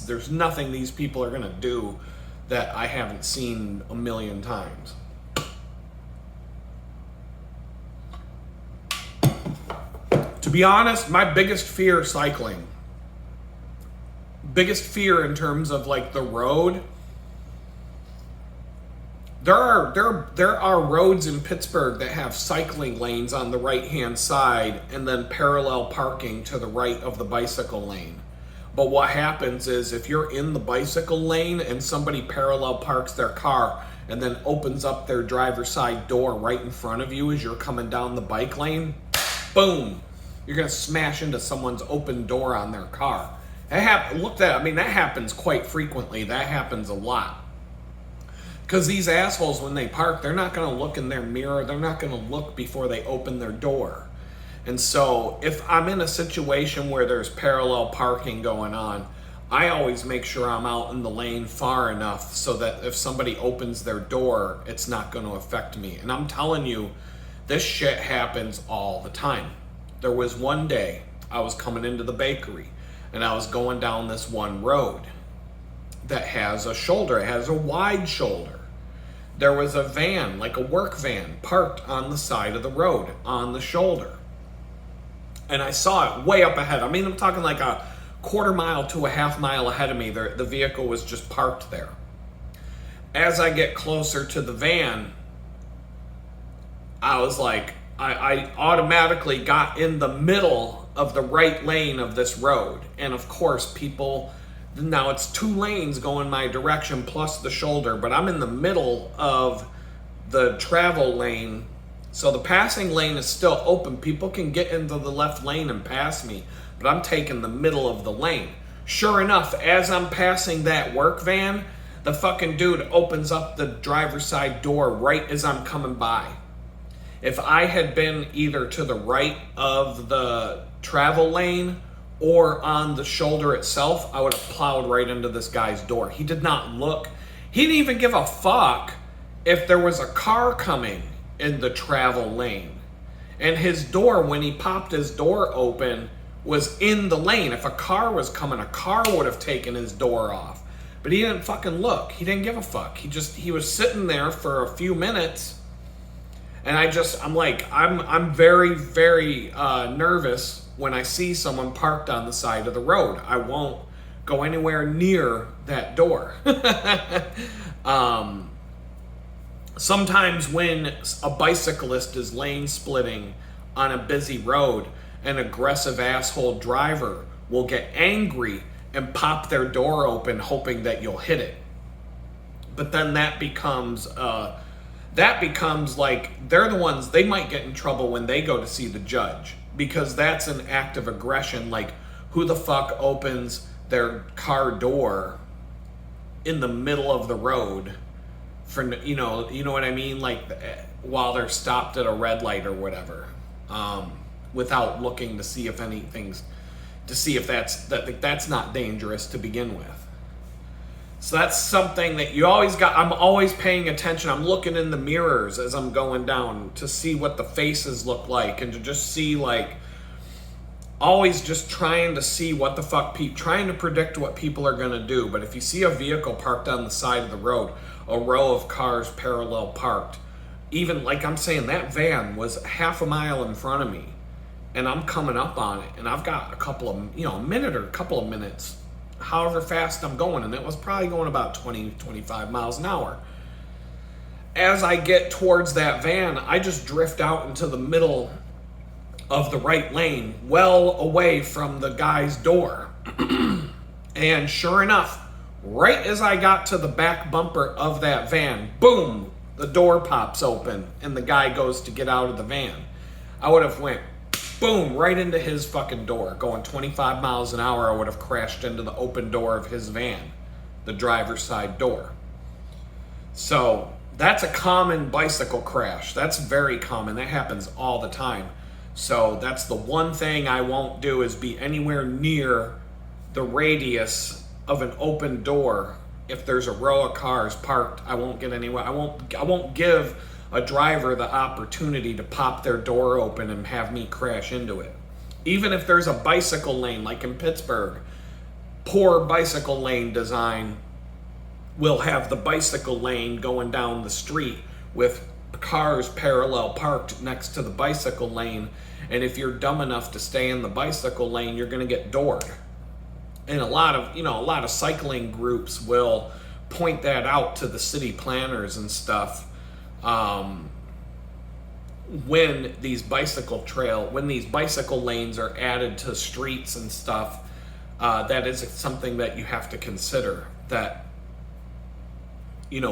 there's nothing these people are gonna do that I haven't seen a million times. To be honest, my biggest fear cycling, biggest fear in terms of like the road, there are roads in Pittsburgh that have cycling lanes on the right-hand side and then parallel parking to the right of the bicycle lane. But what happens is if you're in the bicycle lane and somebody parallel parks their car and then opens up their driver's side door right in front of you as you're coming down the bike lane, boom, you're going to smash into someone's open door on their car. That happens quite frequently. That happens a lot. Because these assholes, when they park, they're not going to look in their mirror. They're not going to look before they open their door. And so if I'm in a situation where there's parallel parking going on, I always make sure I'm out in the lane far enough so that if somebody opens their door, it's not going to affect me. And I'm telling you, this shit happens all the time. There was one day I was coming into the bakery and I was going down this one road that has a shoulder. It has a wide shoulder. There was a van, like a work van, parked on the side of the road on the shoulder. And I saw it way up ahead. I mean, I'm talking like a quarter mile to a half mile ahead of me. The vehicle was just parked there. As I get closer to the van, I was like, I automatically got in the middle of the right lane of this road. And of course, now it's 2 lanes going my direction plus the shoulder, but I'm in the middle of the travel lane. So the passing lane is still open. People can get into the left lane and pass me, but I'm taking the middle of the lane. Sure enough, as I'm passing that work van, the fucking dude opens up the driver's side door right as I'm coming by. If I had been either to the right of the travel lane or on the shoulder itself, I would have plowed right into this guy's door. He did not look. He didn't even give a fuck if there was a car coming in the travel lane. And his door, when he popped his door open, was in the lane. If a car was coming, a car would have taken his door off. But he didn't fucking look. He didn't give a fuck. He was sitting there for a few minutes. And I'm very, very nervous when I see someone parked on the side of the road. I won't go anywhere near that door. Sometimes when a bicyclist is lane splitting on a busy road, an aggressive asshole driver will get angry and pop their door open hoping that you'll hit it. But then that becomes like, they're the ones, they might get in trouble when they go to see the judge, because that's an act of aggression. Like, who the fuck opens their car door in the middle of the road for, you know what I mean? Like, while they're stopped at a red light or whatever, without looking to see if that's not dangerous to begin with. So that's something that you always got. I'm always paying attention. I'm looking in the mirrors as I'm going down to see what the faces look like, and to just see, like, always just trying to see what the fuck trying to predict what people are going to do. But if you see a vehicle parked on the side of the road, a row of cars parallel parked, even like I'm saying, that van was half a mile in front of me, and I'm coming up on it, and I've got a minute or a couple of minutes, however fast I'm going, and it was probably going about 20, 25 miles an hour. As I get towards that van, I just drift out into the middle of the right lane, well away from the guy's door. And sure enough, right as I got to the back bumper of that van, boom, the door pops open and the guy goes to get out of the van. I would have went boom right into his fucking door. Going 25 miles an hour, I would have crashed into the open door of his van, the driver's side door. So that's a common bicycle crash. That's very common. That happens all the time. So that's the one thing I won't do, is be anywhere near the radius of an open door. If there's a row of cars parked, I won't get anywhere. I won't give a driver the opportunity to pop their door open and have me crash into it. Even if there's a bicycle lane, like in Pittsburgh, poor bicycle lane design will have the bicycle lane going down the street with cars parallel parked next to the bicycle lane. And if you're dumb enough to stay in the bicycle lane, you're going to get doored. And a lot of cycling groups will point that out to the city planners and stuff. When these bicycle lanes are added to streets and stuff, that is something that you have to consider, that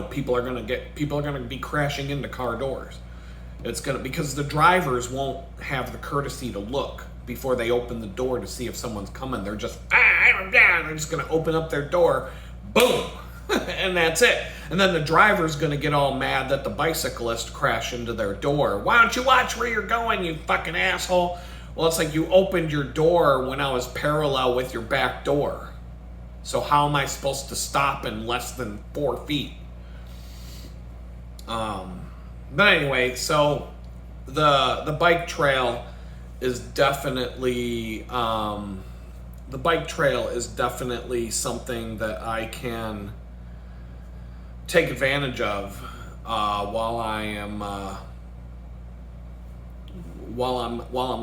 people are going to be crashing into car doors. Because the drivers won't have the courtesy to look before they open the door to see if someone's coming. They're just they're just going to open up their door, boom, and that's it. And then the driver's going to get all mad that the bicyclist crashed into their door. Why don't you watch where you're going, you fucking asshole? Well, it's like, you opened your door when I was parallel with your back door. So how am I supposed to stop in less than 4 feet? But anyway, so the bike trail is definitely something that I can take advantage of while I'm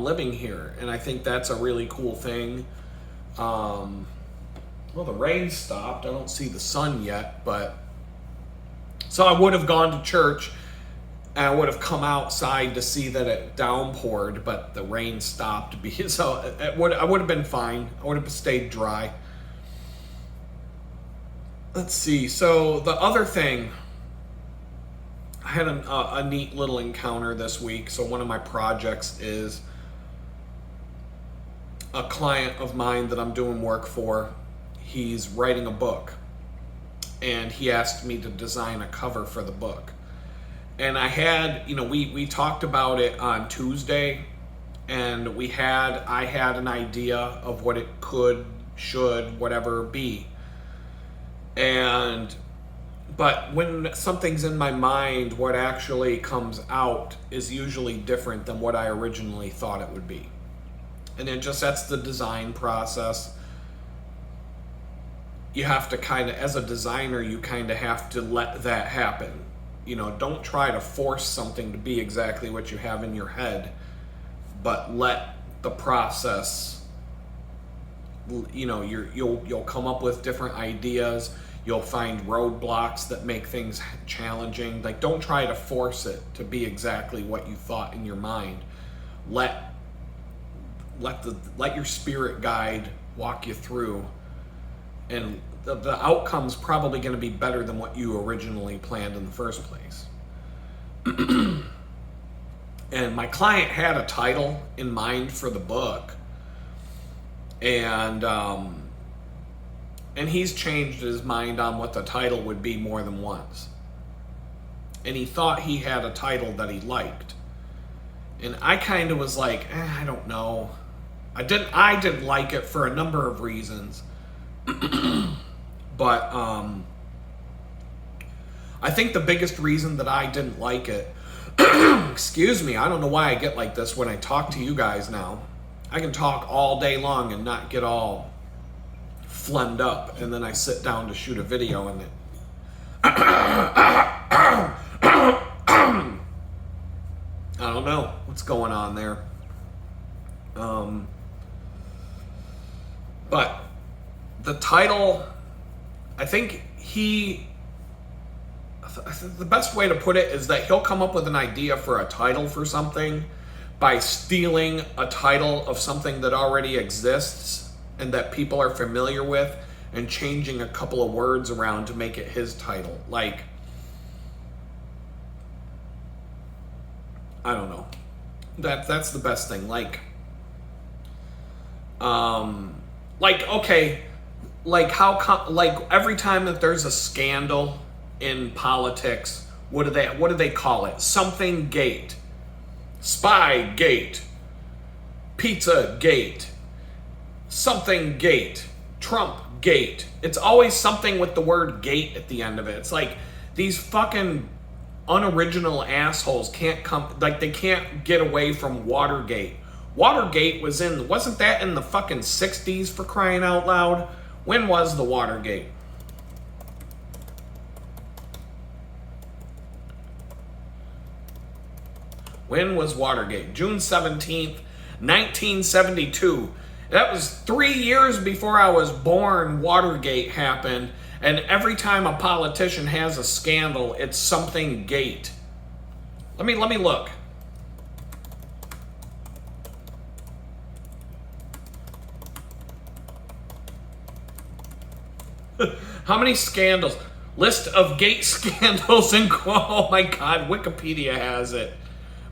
living here, and I think that's a really cool thing. Well, the rain stopped. I don't see the sun yet, but so I would have gone to church and I would have come outside to see that it downpoured, but the rain stopped. So I would have been fine. I would have stayed dry. Let's see. So the other thing, I had a neat little encounter this week. So one of my projects is a client of mine that I'm doing work for. He's writing a book, and he asked me to design a cover for the book. And I had, we talked about it on Tuesday, and I had an idea of what it could, should, whatever be. But when something's in my mind, what actually comes out is usually different than what I originally thought it would be. And that's the design process. You have to as a designer, you have to let that happen. Don't try to force something to be exactly what you have in your head, but let the process you'll come up with different ideas. You'll find roadblocks that make things challenging. Like, don't try to force it to be exactly what you thought in your mind. Let your spirit guide walk you through, and the outcome's probably going to be better than what you originally planned in the first place. And my client had a title in mind for the book, and he's changed his mind on what the title would be more than once. And he thought he had a title that he liked. And I kind of was like, I don't know. I didn't like it for a number of reasons. But I think the biggest reason that I didn't like it, excuse me, I don't know why I get like this when I talk to you guys now. I can talk all day long and not get all phlegmed up, and then I sit down to shoot a video and it I don't know what's going on there. But the title, I think the best way to put it is that he'll come up with an idea for a title for something by stealing a title of something that already exists and that people are familiar with, and changing a couple of words around to make it his title. Like, I don't know. That's the best thing. Okay, like every time that there's a scandal in politics, what do they call it? Something gate, spy gate, pizza gate, something gate, Trump gate. It's always something with the word gate at the end of it. It's like these fucking unoriginal assholes can't get away from Watergate. Watergate wasn't that in the fucking 60s, for crying out loud? When was the Watergate? When was Watergate? June 17th, 1972. That was 3 years before I was born. Watergate happened, and every time a politician has a scandal, it's something gate. Let me look. How many scandals? List of gate scandals in oh my god, Wikipedia has it.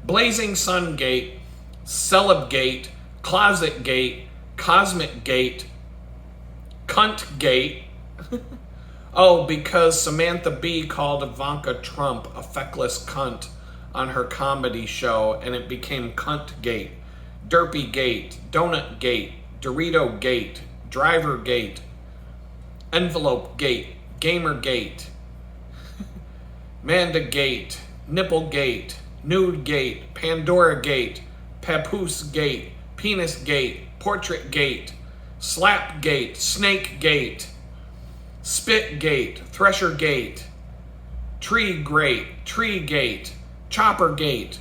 Blazing Sun Gate, Celeb Gate, Closet Gate, Cosmic Gate, Cunt Gate. Oh, because Samantha Bee called Ivanka Trump a feckless cunt on her comedy show, and it became Cunt Gate. Derpy Gate, Donut Gate, Dorito Gate, Driver Gate, Envelope Gate, Gamer Gate, Manda Gate, Nipple Gate, Nude Gate, Pandora Gate, Papoose Gate, Penis Gate, Portrait Gate, Slap Gate, Snake Gate, Spit Gate, Thresher Gate, Tree Gate, Chopper Gate,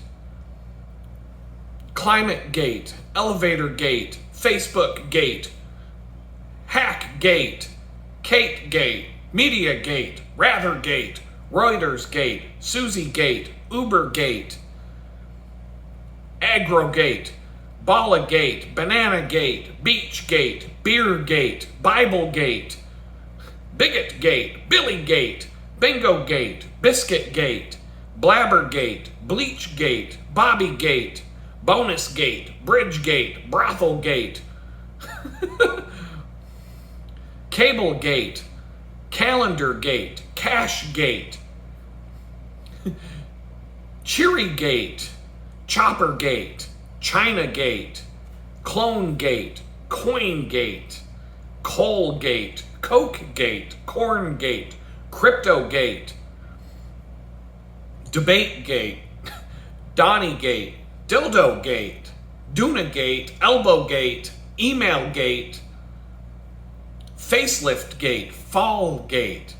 Climate Gate, Elevator Gate, Facebook Gate, Hack Gate, Kate Gate, Media Gate, Rather Gate, Reuters Gate, Susie Gate, Uber Gate, Agro Gate, Bala Gate, Banana Gate, Beach Gate, Beer Gate, Bible Gate, Bigot Gate, Billy Gate, Bingo Gate, Biscuit Gate, Blabber Gate, Bleach Gate, Bobby Gate, Bonus Gate, Bridge Gate, Brothel Gate, Cable Gate, Calendar Gate, Cash Gate, Cheery Gate, Chopper Gate, China Gate, Clone Gate, Coin Gate, Coal Gate, Coke Gate, Corn Gate, Crypto Gate, Debate Gate, Donny Gate, Dildo Gate, Duna Gate, Elbow Gate, Email Gate, Facelift Gate, Fall Gate,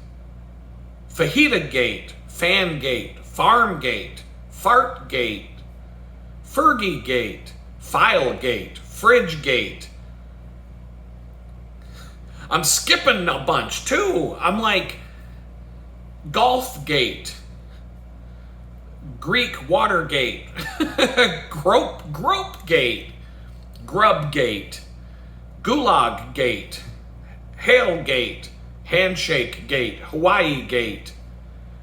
Fajita Gate, Fan Gate, Farm Gate, Fart Gate, Fergie Gate, File Gate, Fridge Gate, I'm skipping a bunch too. I'm like Golf Gate, Greek Watergate, Grope Gate, Grub Gate, Gulag Gate, Hail Gate, Handshake Gate, Hawaii Gate,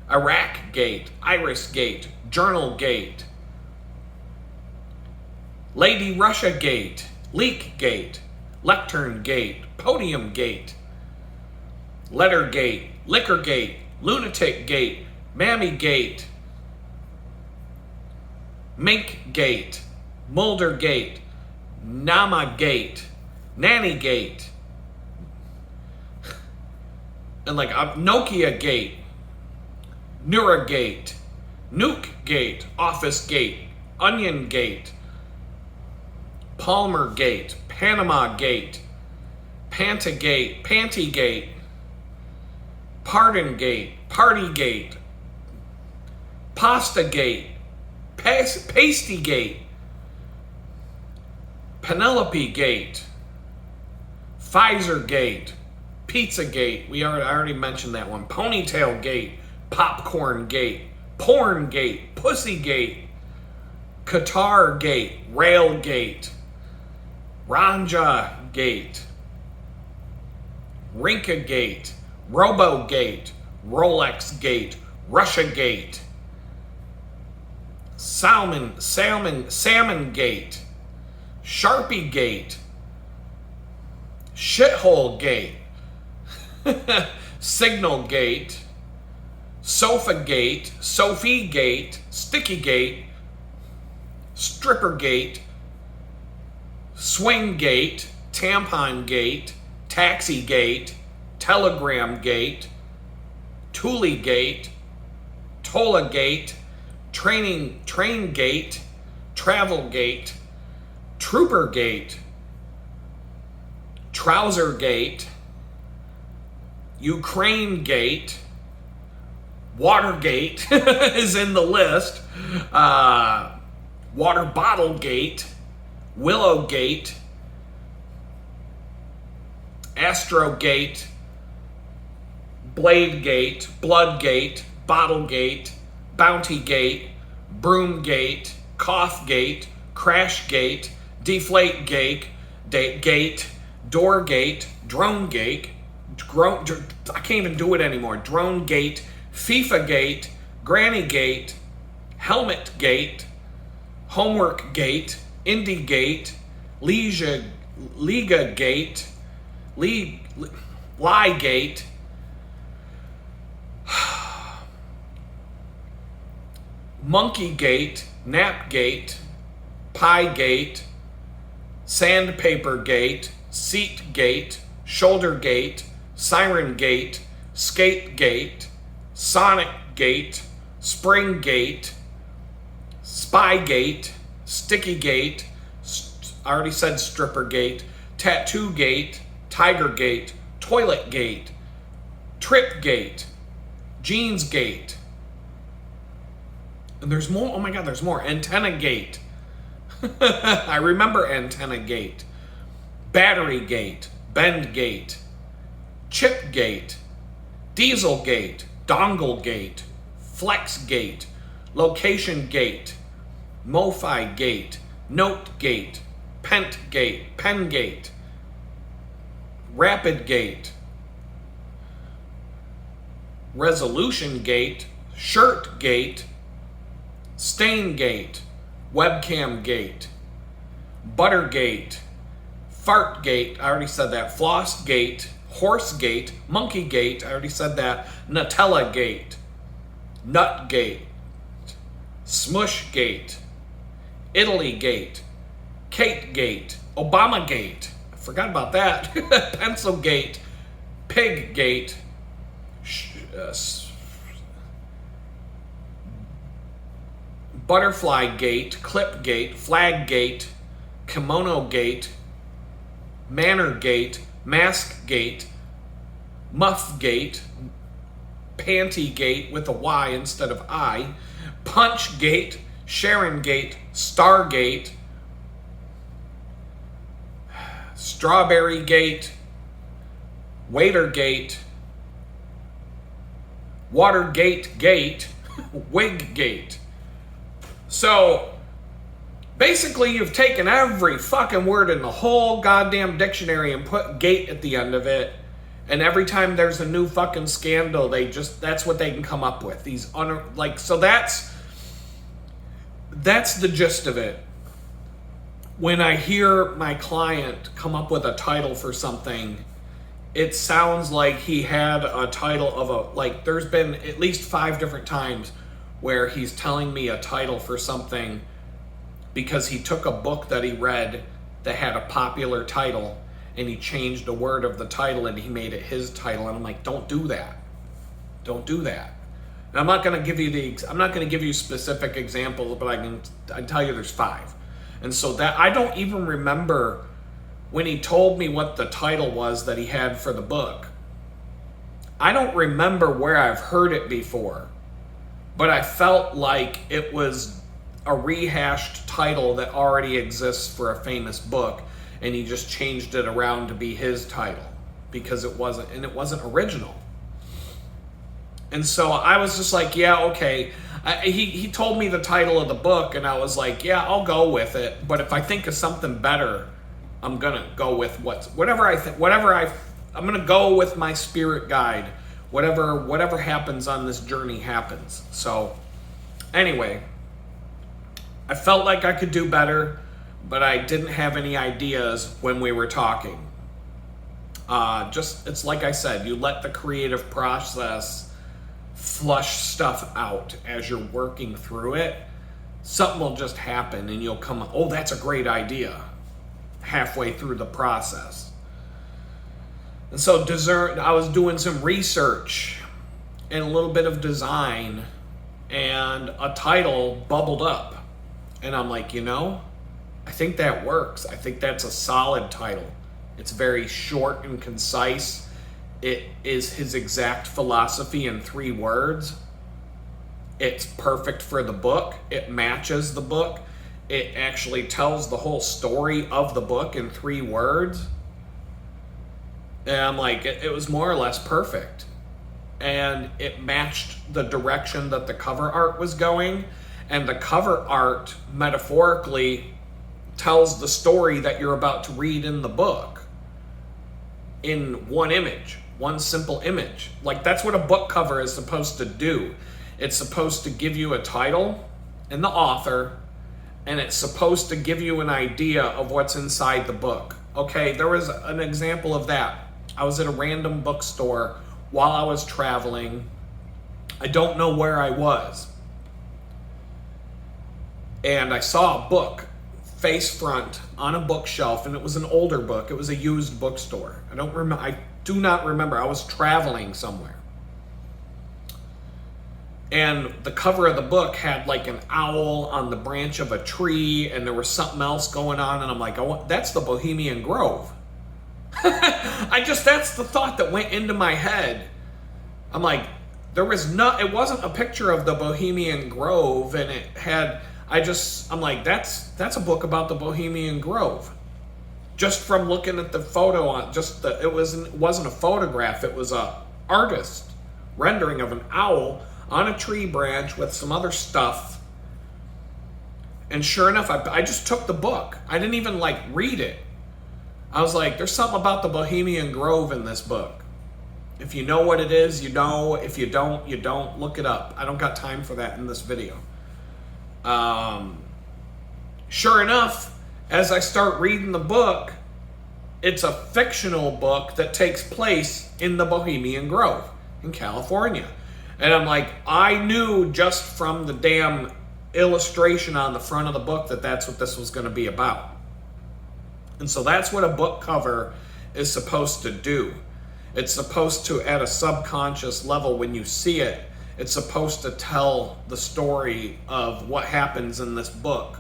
Iraq Gate, Iris Gate, Journal Gate, Lady Russia Gate, Leak Gate, Lectern Gate, Podium Gate, Letter Gate, Liquor Gate, Lunatic Gate, Mammy Gate, Mink Gate, Mulder Gate, Nama Gate, Nanny Gate, and like Nokia Gate, Nura Gate, Nuke Gate, Office Gate, Onion Gate, Palmer Gate, Panama Gate, Pantagate, Pantygate, Pardon Gate, Party Gate, Pasta Gate, Pasty Gate, Penelope Gate, Pfizer Gate, Pizza Gate, I already mentioned that one, Ponytail Gate, Popcorn Gate, Porn Gate, Pussy Gate, Qatar Gate, Rail Gate, Ranja Gate, Rinka Gate, Robo Gate, Rolex Gate, Russia Gate, Salmon Gate, Sharpie Gate, Shithole Gate, Signal Gate, Sofa Gate, Sophie Gate, Sticky Gate, Stripper Gate, Swing Gate, Tampon Gate, Taxi Gate, Telegram Gate, Thule Gate, Tola Gate, Train Gate, Travel Gate, Trooper Gate, Trouser Gate, Ukraine Gate, Watergate is in the list, Water Bottle Gate, Willow Gate, Astro Gate, Blade Gate, Blood Gate, Bottle Gate, Bounty Gate, Broom Gate, Cough Gate, Crash Gate, Deflate Gate, Door Gate, Drone Gate, I can't even do it anymore. Drone Gate, FIFA Gate, Granny Gate, Helmet Gate, Homework Gate, Indie Gate, Liga Gate, Lie Gate, Monkey Gate, Nap Gate, Pie Gate, Sandpaper Gate, Seat Gate, Shoulder Gate, Siren Gate, Skate Gate, Sonic Gate, Spring Gate, Spy Gate, Sticky Gate, I already said Stripper Gate, Tattoo Gate, Tiger Gate, Toilet Gate, Trip Gate, Jeans Gate, and there's more. Oh my God, there's more. Antenna Gate. I remember Antenna Gate. Battery Gate, Bend Gate, Chip Gate, Diesel Gate, Dongle Gate, Flex Gate, Location Gate, MoFi Gate, Note Gate, Pent Gate, Pen Gate, Rapid Gate, Resolution Gate, Shirt Gate, Stain Gate, Webcam Gate, Butter Gate, Fart Gate, I already said that, Floss Gate, Horse Gate, Monkey Gate, I already said that, Nutella Gate, Nut Gate, Smush Gate, Italy Gate, Kate Gate, Obama Gate, I forgot about that, Pencil Gate, Pig Gate, Butterfly Gate, Clip Gate, Flag Gate, Kimono Gate, Manor Gate, Mask Gate, Muff Gate, Panty Gate with a Y instead of I, Punch Gate, Sharon Gate, Stargate, Strawberry Gate, Waitergate, Watergate Gate, Wiggate. So basically you've taken every fucking word in the whole goddamn dictionary and put gate at the end of it. And every time there's a new fucking scandal, that's what they can come up with. So that's the gist of it. When I hear my client come up with a title for something, it sounds like he had a title of there's been at least 5 different times where he's telling me a title for something because he took a book that he read that had a popular title and he changed a word of the title and he made it his title. And I'm like, don't do that. Don't do that. And I'm not going to give you specific examples, but I can tell you there's 5. And so that I don't even remember when he told me what the title was that he had for the book. I don't remember where I've heard it before, but I felt like it was a rehashed title that already exists for a famous book, and he just changed it around to be his title because it wasn't original. And so I was just like, yeah, okay. He told me the title of the book, and I was like, yeah, I'll go with it. But if I think of something better, I'm gonna go with I'm gonna go with my spirit guide. Whatever happens on this journey happens. So anyway, I felt like I could do better, but I didn't have any ideas when we were talking. It's like I said, you let the creative process flush stuff out as you're working through it. Something will just happen and you'll come, oh, that's a great idea, halfway through the process. And so I was doing some research and a little bit of design, and a title bubbled up. And I'm like, I think that works. I think that's a solid title. It's very short and concise. It is his exact philosophy in 3 words. It's perfect for the book. It matches the book. It actually tells the whole story of the book in 3 words. And I'm like, it was more or less perfect. And it matched the direction that the cover art was going. And the cover art, metaphorically, tells the story that you're about to read in the book in one image, one simple image. Like, that's what a book cover is supposed to do. It's supposed to give you a title and the author, and it's supposed to give you an idea of what's inside the book. Okay, there was an example of that. I was at a random bookstore while I was traveling. I don't know where I was. And I saw a book face front on a bookshelf, and it was an older book. It was a used bookstore. I do not remember. I was traveling somewhere. And the cover of the book had like an owl on the branch of a tree, and there was something else going on, and I'm like, oh, that's the Bohemian Grove. That's the thought that went into my head. I'm like, it wasn't a picture of the Bohemian Grove, and it had, I'm like, that's a book about the Bohemian Grove. Just from looking at the photo on, it wasn't a photograph, it was a artist rendering of an owl on a tree branch with some other stuff. And sure enough, I just took the book. I didn't even read it. I was like, there's something about the Bohemian Grove in this book. If you know what it is, you know. If you don't, you don't. Look it up. I don't got time for that in this video. Sure enough, as I start reading the book, it's a fictional book that takes place in the Bohemian Grove in California. And I'm like, I knew just from the damn illustration on the front of the book that that's what this was going to be about. And so that's what a book cover is supposed to do. It's supposed to, at a subconscious level, when you see it, it's supposed to tell the story of what happens in this book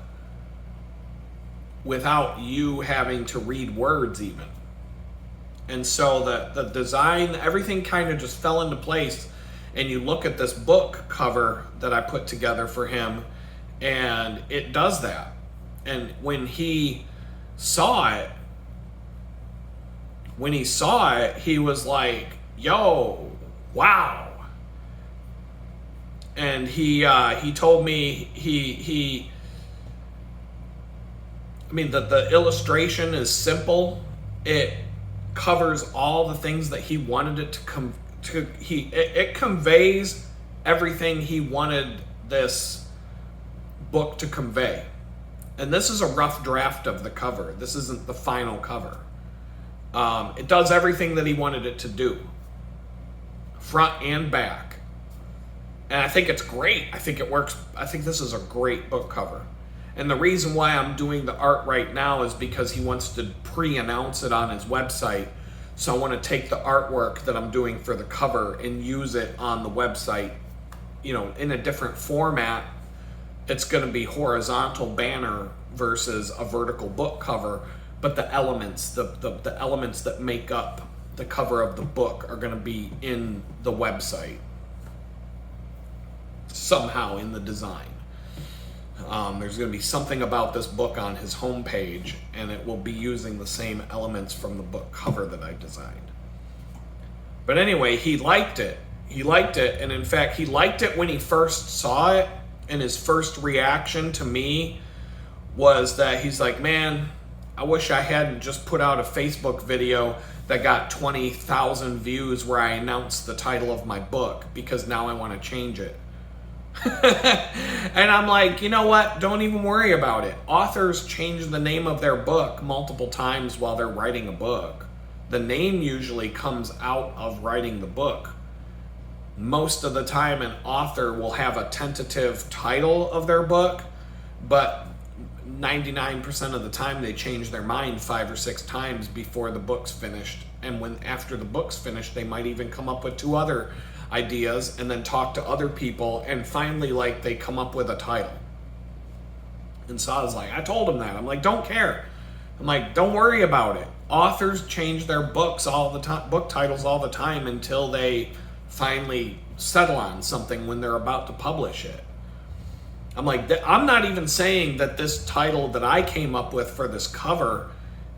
without you having to read words even. And so the design, everything kind of just fell into place. And you look at this book cover that I put together for him, and it does that. And when he saw it, when he saw it, he was like, yo, wow. And he told me the illustration is simple. It covers all the things that he wanted it it conveys everything he wanted this book to convey. And this is a rough draft of the cover. This isn't the final cover. It does everything that he wanted it to do, front and back. And I think it's great. I think it works. I think this is a great book cover. And the reason why I'm doing the art right now is because he wants to pre-announce it on his website. So I want to take the artwork that I'm doing for the cover and use it on the website, in a different format. It's going to be horizontal banner versus a vertical book cover, but the elements, the elements that make up the cover of the book are going to be in the website somehow in the design. There's going to be something about this book on his homepage, and it will be using the same elements from the book cover that I designed. But anyway, he liked it. And in fact, he liked it when he first saw it, and his first reaction to me was that he's like, man, I wish I hadn't just put out a Facebook video that got 20,000 views where I announced the title of my book, because now I want to change it. And I'm like, you know what? Don't even worry about it. Authors change the name of their book multiple times while they're writing a book. The name usually comes out of writing the book. Most of the time, an author will have a tentative title of their book, but 99% of the time they change their mind 5 or 6 times before the book's finished. And after the book's finished, they might even come up with 2 other ideas and then talk to other people, and finally they come up with a title. And so I was like, I told him that. I'm like, don't care. I'm like, don't worry about it. Authors change their books all the time, book titles all the time, until they finally settle on something when they're about to publish it. I'm like, I'm not even saying that this title that I came up with for this cover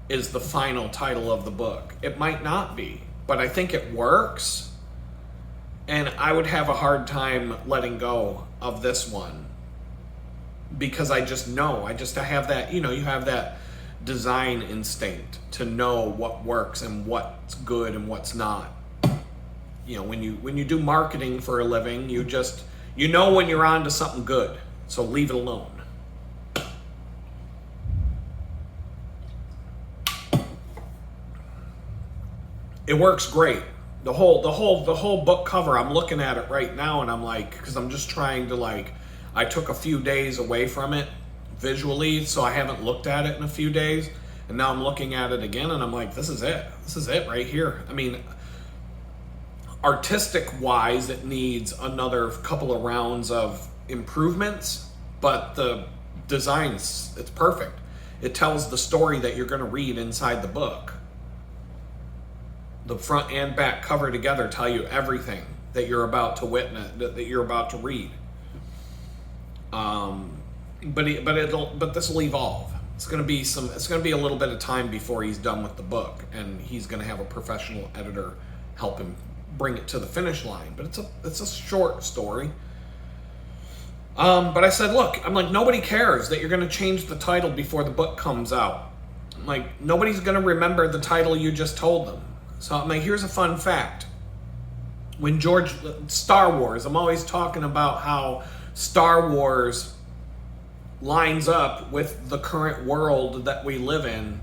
is the final title of the book. It might not be, but I think it works. And I would have a hard time letting go of this one, because I just know, I have that, you have that design instinct to know what works and what's good and what's not. When you do marketing for a living, you know when you're on to something good. So leave it alone. It works great. The whole book cover, I'm looking at it right now, and I'm like, because I'm just trying to I took a few days away from it visually, so I haven't looked at it in a few days, and now I'm looking at it again, and I'm like, this is it right here. I mean, artistic wise, it needs another couple of rounds of improvements, but the design's, it's perfect. It tells the story that you're going to read inside the book. The front and back cover together tell you everything that you're about to witness, that you're about to read. But this will evolve. It's going to be a little bit of time before he's done with the book, and he's going to have a professional editor help him bring it to the finish line. But it's a short story. But I said, look, I'm like, nobody cares that you're going to change the title before the book comes out. I'm like, nobody's going to remember the title you just told them. So I'm like, here's a fun fact. When Star Wars, I'm always talking about how Star Wars lines up with the current world that we live in.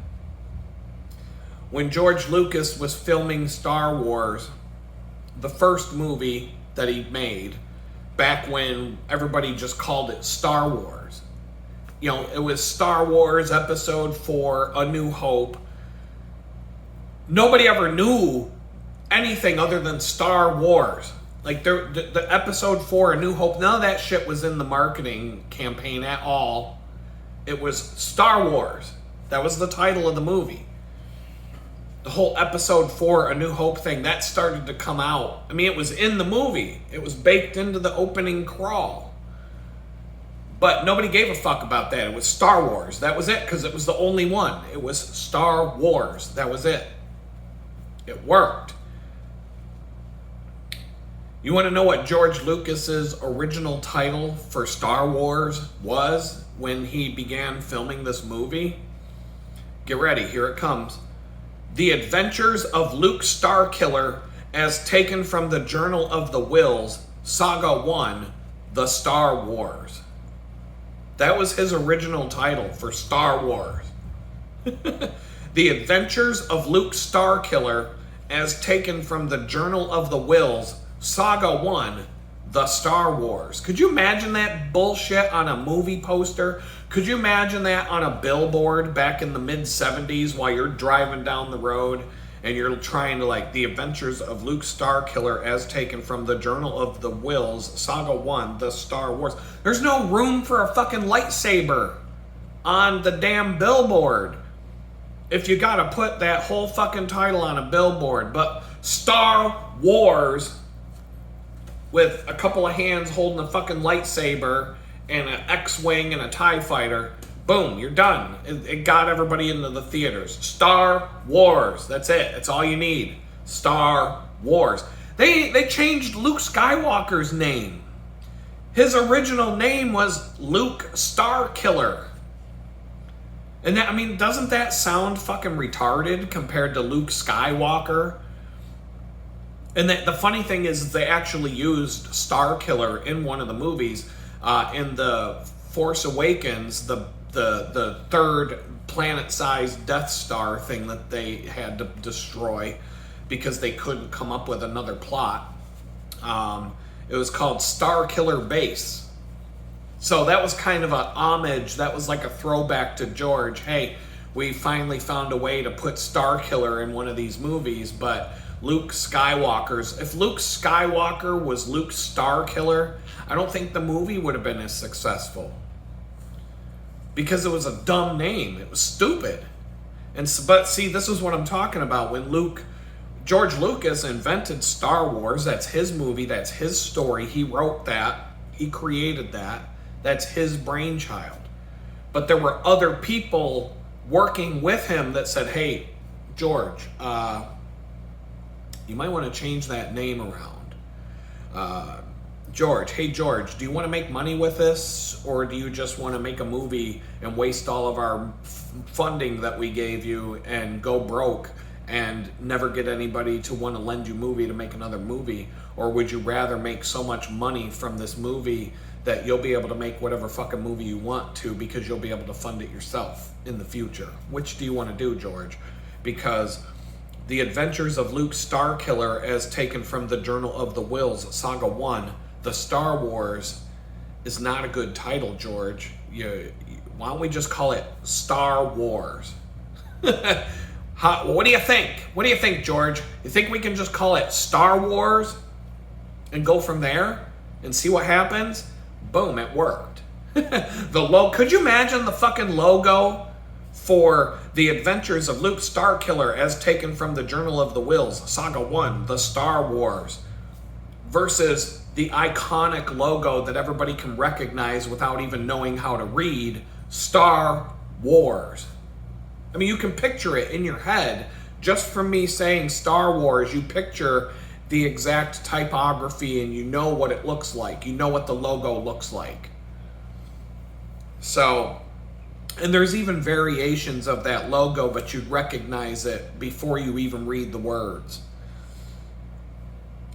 When George Lucas was filming Star Wars, the first movie that he made, back when everybody just called it Star Wars. It was Star Wars Episode 4, A New Hope. Nobody ever knew anything other than Star Wars. The Episode 4, A New Hope, none of that shit was in the marketing campaign at all. It was Star Wars. That was the title of the movie. The whole Episode 4, A New Hope thing, that started to come out. I mean, it was in the movie. It was baked into the opening crawl. But nobody gave a fuck about that. It was Star Wars. That was it, because it was the only one. It was Star Wars. That was it. It worked. You want to know what George Lucas's original title for Star Wars was when he began filming this movie? Get ready, here it comes. The Adventures of Luke Starkiller as taken from the Journal of the Whills, Saga 1, The Star Wars. That was his original title for Star Wars. The Adventures of Luke Starkiller as taken from the Journal of the Whills, Saga 1, The Star Wars. Could you imagine that bullshit on a movie poster? Could you imagine that on a billboard back in the mid-70s while you're driving down the road and you're trying to, like, The Adventures of Luke Starkiller as taken from the Journal of the Whills, Saga 1, The Star Wars. There's no room for a fucking lightsaber on the damn billboard if you gotta put that whole fucking title on a billboard. But Star Wars with a couple of hands holding a fucking lightsaber and an X-Wing and a TIE fighter, boom, you're done. It got everybody into the theaters. Star Wars, that's it. That's all you need. Star Wars. They changed Luke Skywalker's name. His original name was Luke Starkiller. And that, I mean, doesn't that sound fucking retarded compared to Luke Skywalker? And the funny thing is they actually used Starkiller in one of the movies. In the Force Awakens, the third planet-sized Death Star thing that they had to destroy because they couldn't come up with another plot. It was called Starkiller Base. So that was kind of an homage. That was like a throwback to George. Hey, we finally found a way to put Starkiller in one of these movies, but Luke Skywalker's. If Luke Skywalker was Luke Starkiller, I don't think the movie would have been as successful. Because it was a dumb name. It was stupid. But see, this is what I'm talking about. When George Lucas invented Star Wars, that's his movie, that's his story. He wrote that. He created that. That's his brainchild. But there were other people working with him that said, hey, George, you might want to change that name around. George, hey George, do you want to make money with this? Or do you just want to make a movie and waste all of our funding that we gave you and go broke and never get anybody to want to lend you movie to make another movie? Or would you rather make so much money from this movie that you'll be able to make whatever fucking movie you want to because you'll be able to fund it yourself in the future? Which do you want to do, George? Because The Adventures of Luke Starkiller as taken from the Journal of the Whills, Saga 1, The Star Wars, is not a good title, George. Why don't we just call it Star Wars? What do you think? What do you think, George? You think we can just call it Star Wars and go from there and see what happens? Boom, it worked. Could you imagine the fucking logo for The Adventures of Luke Starkiller as taken from the Journal of the Whills, Saga 1, The Star Wars, versus the iconic logo that everybody can recognize without even knowing how to read, Star Wars. I mean, you can picture it in your head. Just from me saying Star Wars, you picture the exact typography and you know what it looks like. You know what the logo looks like. So, and there's even variations of that logo, but you'd recognize it before you even read the words.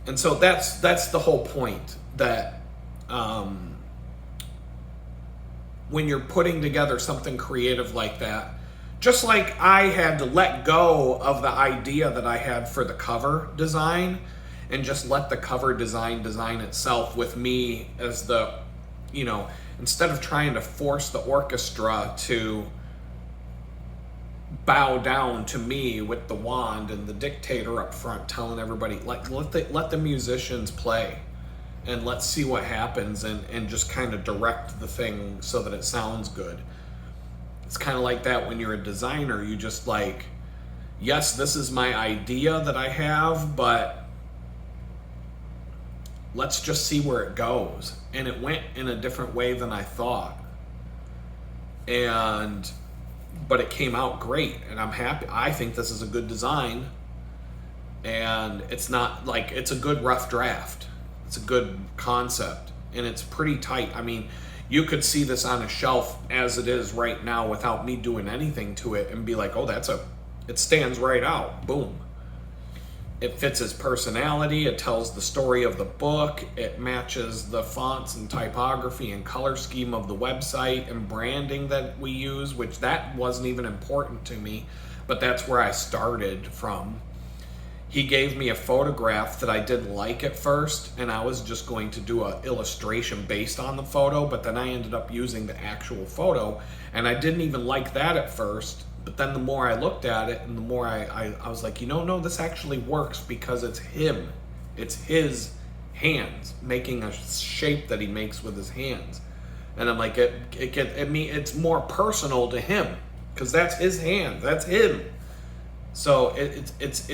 And so that's the whole point, that when you're putting together something creative like that, just like I had to let go of the idea that I had for the cover design and just let the cover design itself with me as the, instead of trying to force the orchestra to bow down to me with the wand and the dictator up front telling everybody, like, let the musicians play and let's see what happens, and just kind of direct the thing so that it sounds good. It's kind of like that when you're a designer. You just like, yes, this is my idea that I have, but let's just see where it goes. And it went in a different way than I thought. But it came out great, and I'm happy. I think this is a good design. and it's not like, it's a good rough draft. It's a good concept, and it's pretty tight. I mean, you could see this on a shelf as it is right now without me doing anything to it and be like, oh, it stands right out. Boom. It fits his personality. It tells the story of the book. It matches the fonts and typography and color scheme of the website and branding that we use, which that wasn't even important to me, but that's where I started from. He gave me a photograph that I didn't like at first, and I was just going to do an illustration based on the photo, but then I ended up using the actual photo, and I didn't even like that at first. But then the more I looked at it, and the more I was like, no, this actually works because it's him. It's his hands making a shape that he makes with his hands. And I'm like, it's more personal to him because that's his hand. That's him. So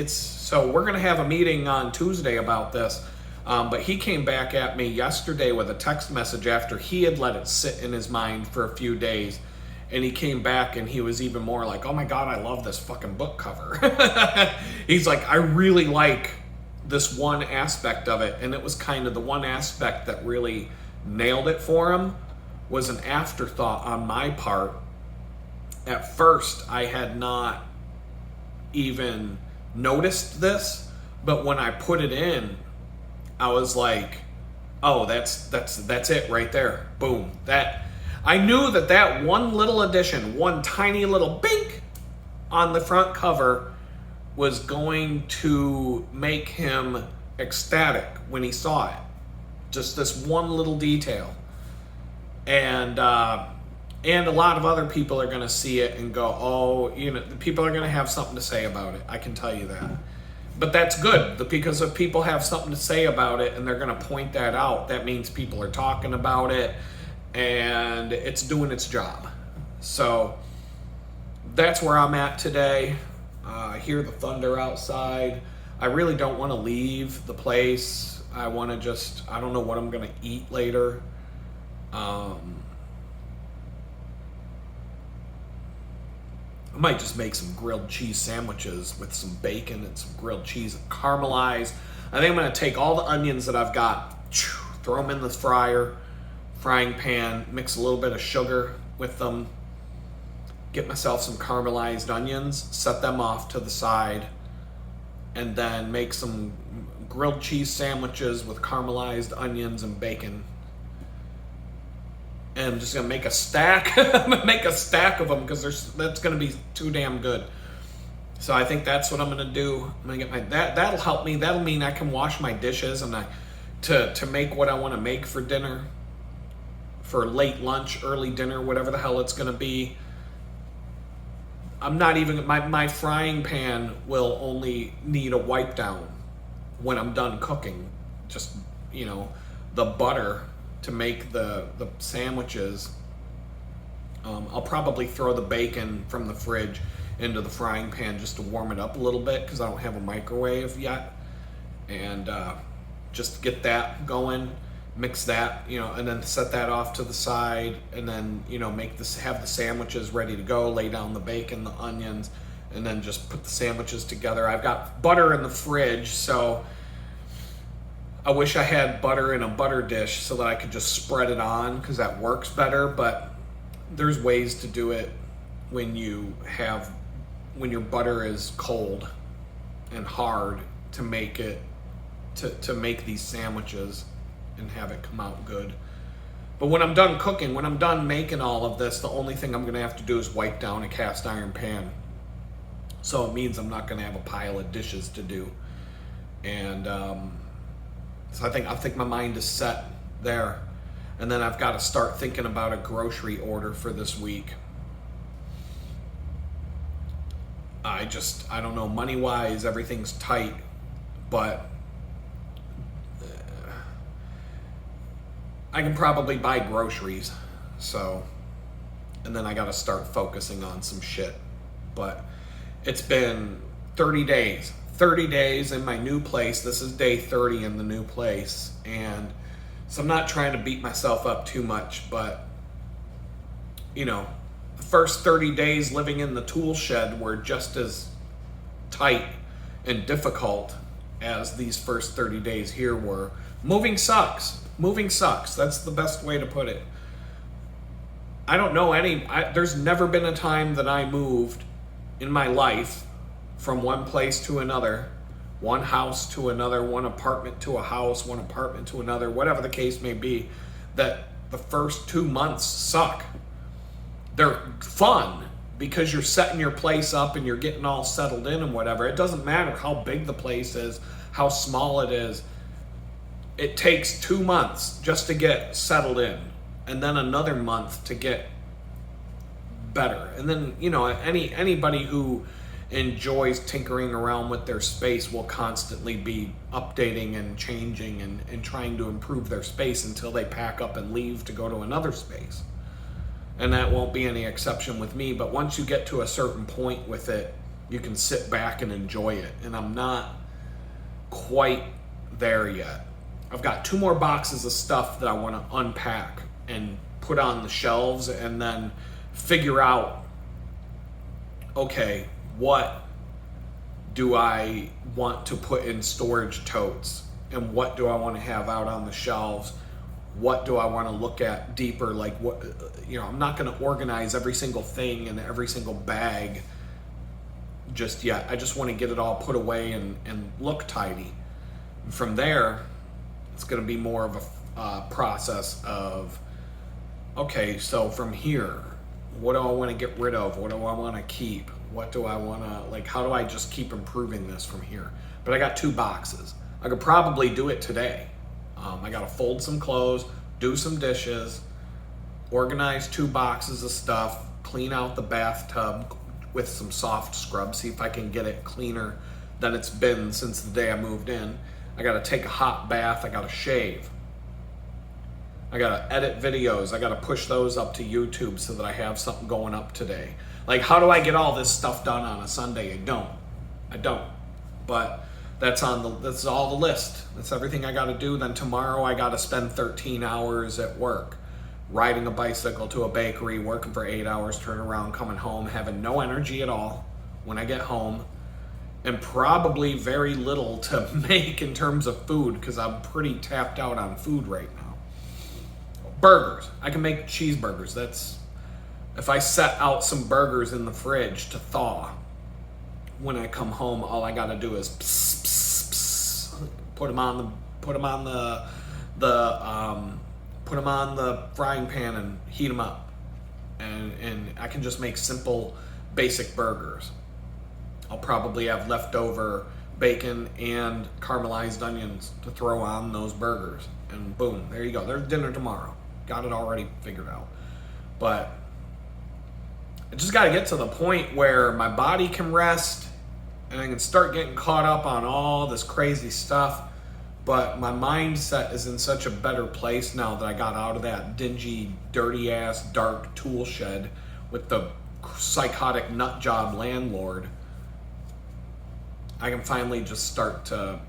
so we're gonna have a meeting on Tuesday about this. But he came back at me yesterday with a text message after he had let it sit in his mind for a few days. And he came back and he was even more like, oh my God, I love this fucking book cover. He's like, I really like this one aspect of it. And it was kind of the one aspect that really nailed it for him, was an afterthought on my part. At first, I had not even noticed this, but when I put it in, I was like, oh, that's it right there. Boom. I knew that one little addition, one tiny little bink on the front cover was going to make him ecstatic when he saw it. Just this one little detail. And a lot of other people are going to see it and go, oh, people are going to have something to say about it. I can tell you that. But that's good, because if people have something to say about it and they're going to point that out, that means people are talking about it and it's doing its job. So that's where I'm at today. I hear the thunder outside. I really don't want to leave the place. I want to I don't know what I'm going to eat later. I might just make some grilled cheese sandwiches with some bacon and some grilled cheese and caramelized. I think I'm going to take all the onions that I've got, throw them in the frying pan, mix a little bit of sugar with them, get myself some caramelized onions, set them off to the side, and then make some grilled cheese sandwiches with caramelized onions and bacon. And I'm just gonna make a stack. I'm gonna make a stack of them because that's gonna be too damn good. So I think that's what I'm gonna do. I'm gonna get that'll help me. That'll mean I can wash my dishes and to make what I want to make for dinner, for late lunch, early dinner, whatever the hell it's gonna be. I'm not even my frying pan will only need a wipe down when I'm done cooking. Just the butter to make the sandwiches. I'll probably throw the bacon from the fridge into the frying pan just to warm it up a little bit because I don't have a microwave yet. And just get that going, mix that, and then set that off to the side, and then have the sandwiches ready to go, lay down the bacon, the onions, and then just put the sandwiches together. I've got butter in the fridge, so I wish I had butter in a butter dish so that I could just spread it on, because that works better. But there's ways to do it when your butter is cold and hard to make it to make these sandwiches and have it come out good. But when I'm done cooking, when I'm done making all of this, the only thing I'm going to have to do is wipe down a cast iron pan. So it means I'm not going to have a pile of dishes to do. And so I think my mind is set there. And then I've got to start thinking about a grocery order for this week. I don't know, money-wise, everything's tight, but I can probably buy groceries. So, and then I got to start focusing on some shit. But it's been 30 days. 30 days in my new place. This is day 30 in the new place. And so I'm not trying to beat myself up too much, but the first 30 days living in the tool shed were just as tight and difficult as these first 30 days here were. Moving sucks. Moving sucks. That's the best way to put it. I don't know there's never been a time that I moved in my life from one place to another, one house to another, one apartment to a house, one apartment to another, whatever the case may be, that the first 2 months suck. They're fun because you're setting your place up and you're getting all settled in and whatever. It doesn't matter how big the place is, how small it is. It takes 2 months just to get settled in, and then another month to get better. And then, anybody who enjoys tinkering around with their space will constantly be updating and changing and trying to improve their space until they pack up and leave to go to another space. And that won't be any exception with me. But once you get to a certain point with it, you can sit back and enjoy it. And I'm not quite there yet. I've got 2 more boxes of stuff that I want to unpack and put on the shelves, and then figure out, okay, what do I want to put in storage totes, and what do I want to have out on the shelves? What do I want to look at deeper? Like, what, I'm not going to organize every single thing in every single bag just yet. I just want to get it all put away and look tidy. And from there, it's going to be more of a process of, okay, so from here, what do I want to get rid of? What do I want to keep? What do I want to, how do I just keep improving this from here? But I got 2 boxes. I could probably do it today. I got to fold some clothes, do some dishes, organize 2 boxes of stuff, clean out the bathtub with some soft scrub, see if I can get it cleaner than it's been since the day I moved in. I got to take a hot bath. I got to shave. I got to edit videos. I got to push those up to YouTube so that I have something going up today. How do I get all this stuff done on a Sunday? I don't. But that's all the list. That's everything I got to do. Then tomorrow I got to spend 13 hours at work, riding a bicycle to a bakery, working for 8 hours, turning around, coming home, having no energy at all when I get home, and probably very little to make in terms of food because I'm pretty tapped out on food right now. Burgers. I can make cheeseburgers. If I set out some burgers in the fridge to thaw, when I come home, all I got to do is put them on the frying pan and heat them up, and I can just make simple, basic burgers. I'll probably have leftover bacon and caramelized onions to throw on those burgers, and boom, there you go. There's dinner tomorrow. Got it already figured out. But I just got to get to the point where my body can rest and I can start getting caught up on all this crazy stuff. But my mindset is in such a better place now that I got out of that dingy, dirty ass, dark tool shed with the psychotic nut job landlord. I can finally just start to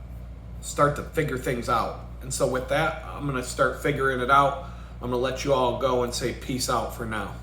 figure things out. And so with that, I'm going to start figuring it out. I'm going to let you all go and say peace out for now.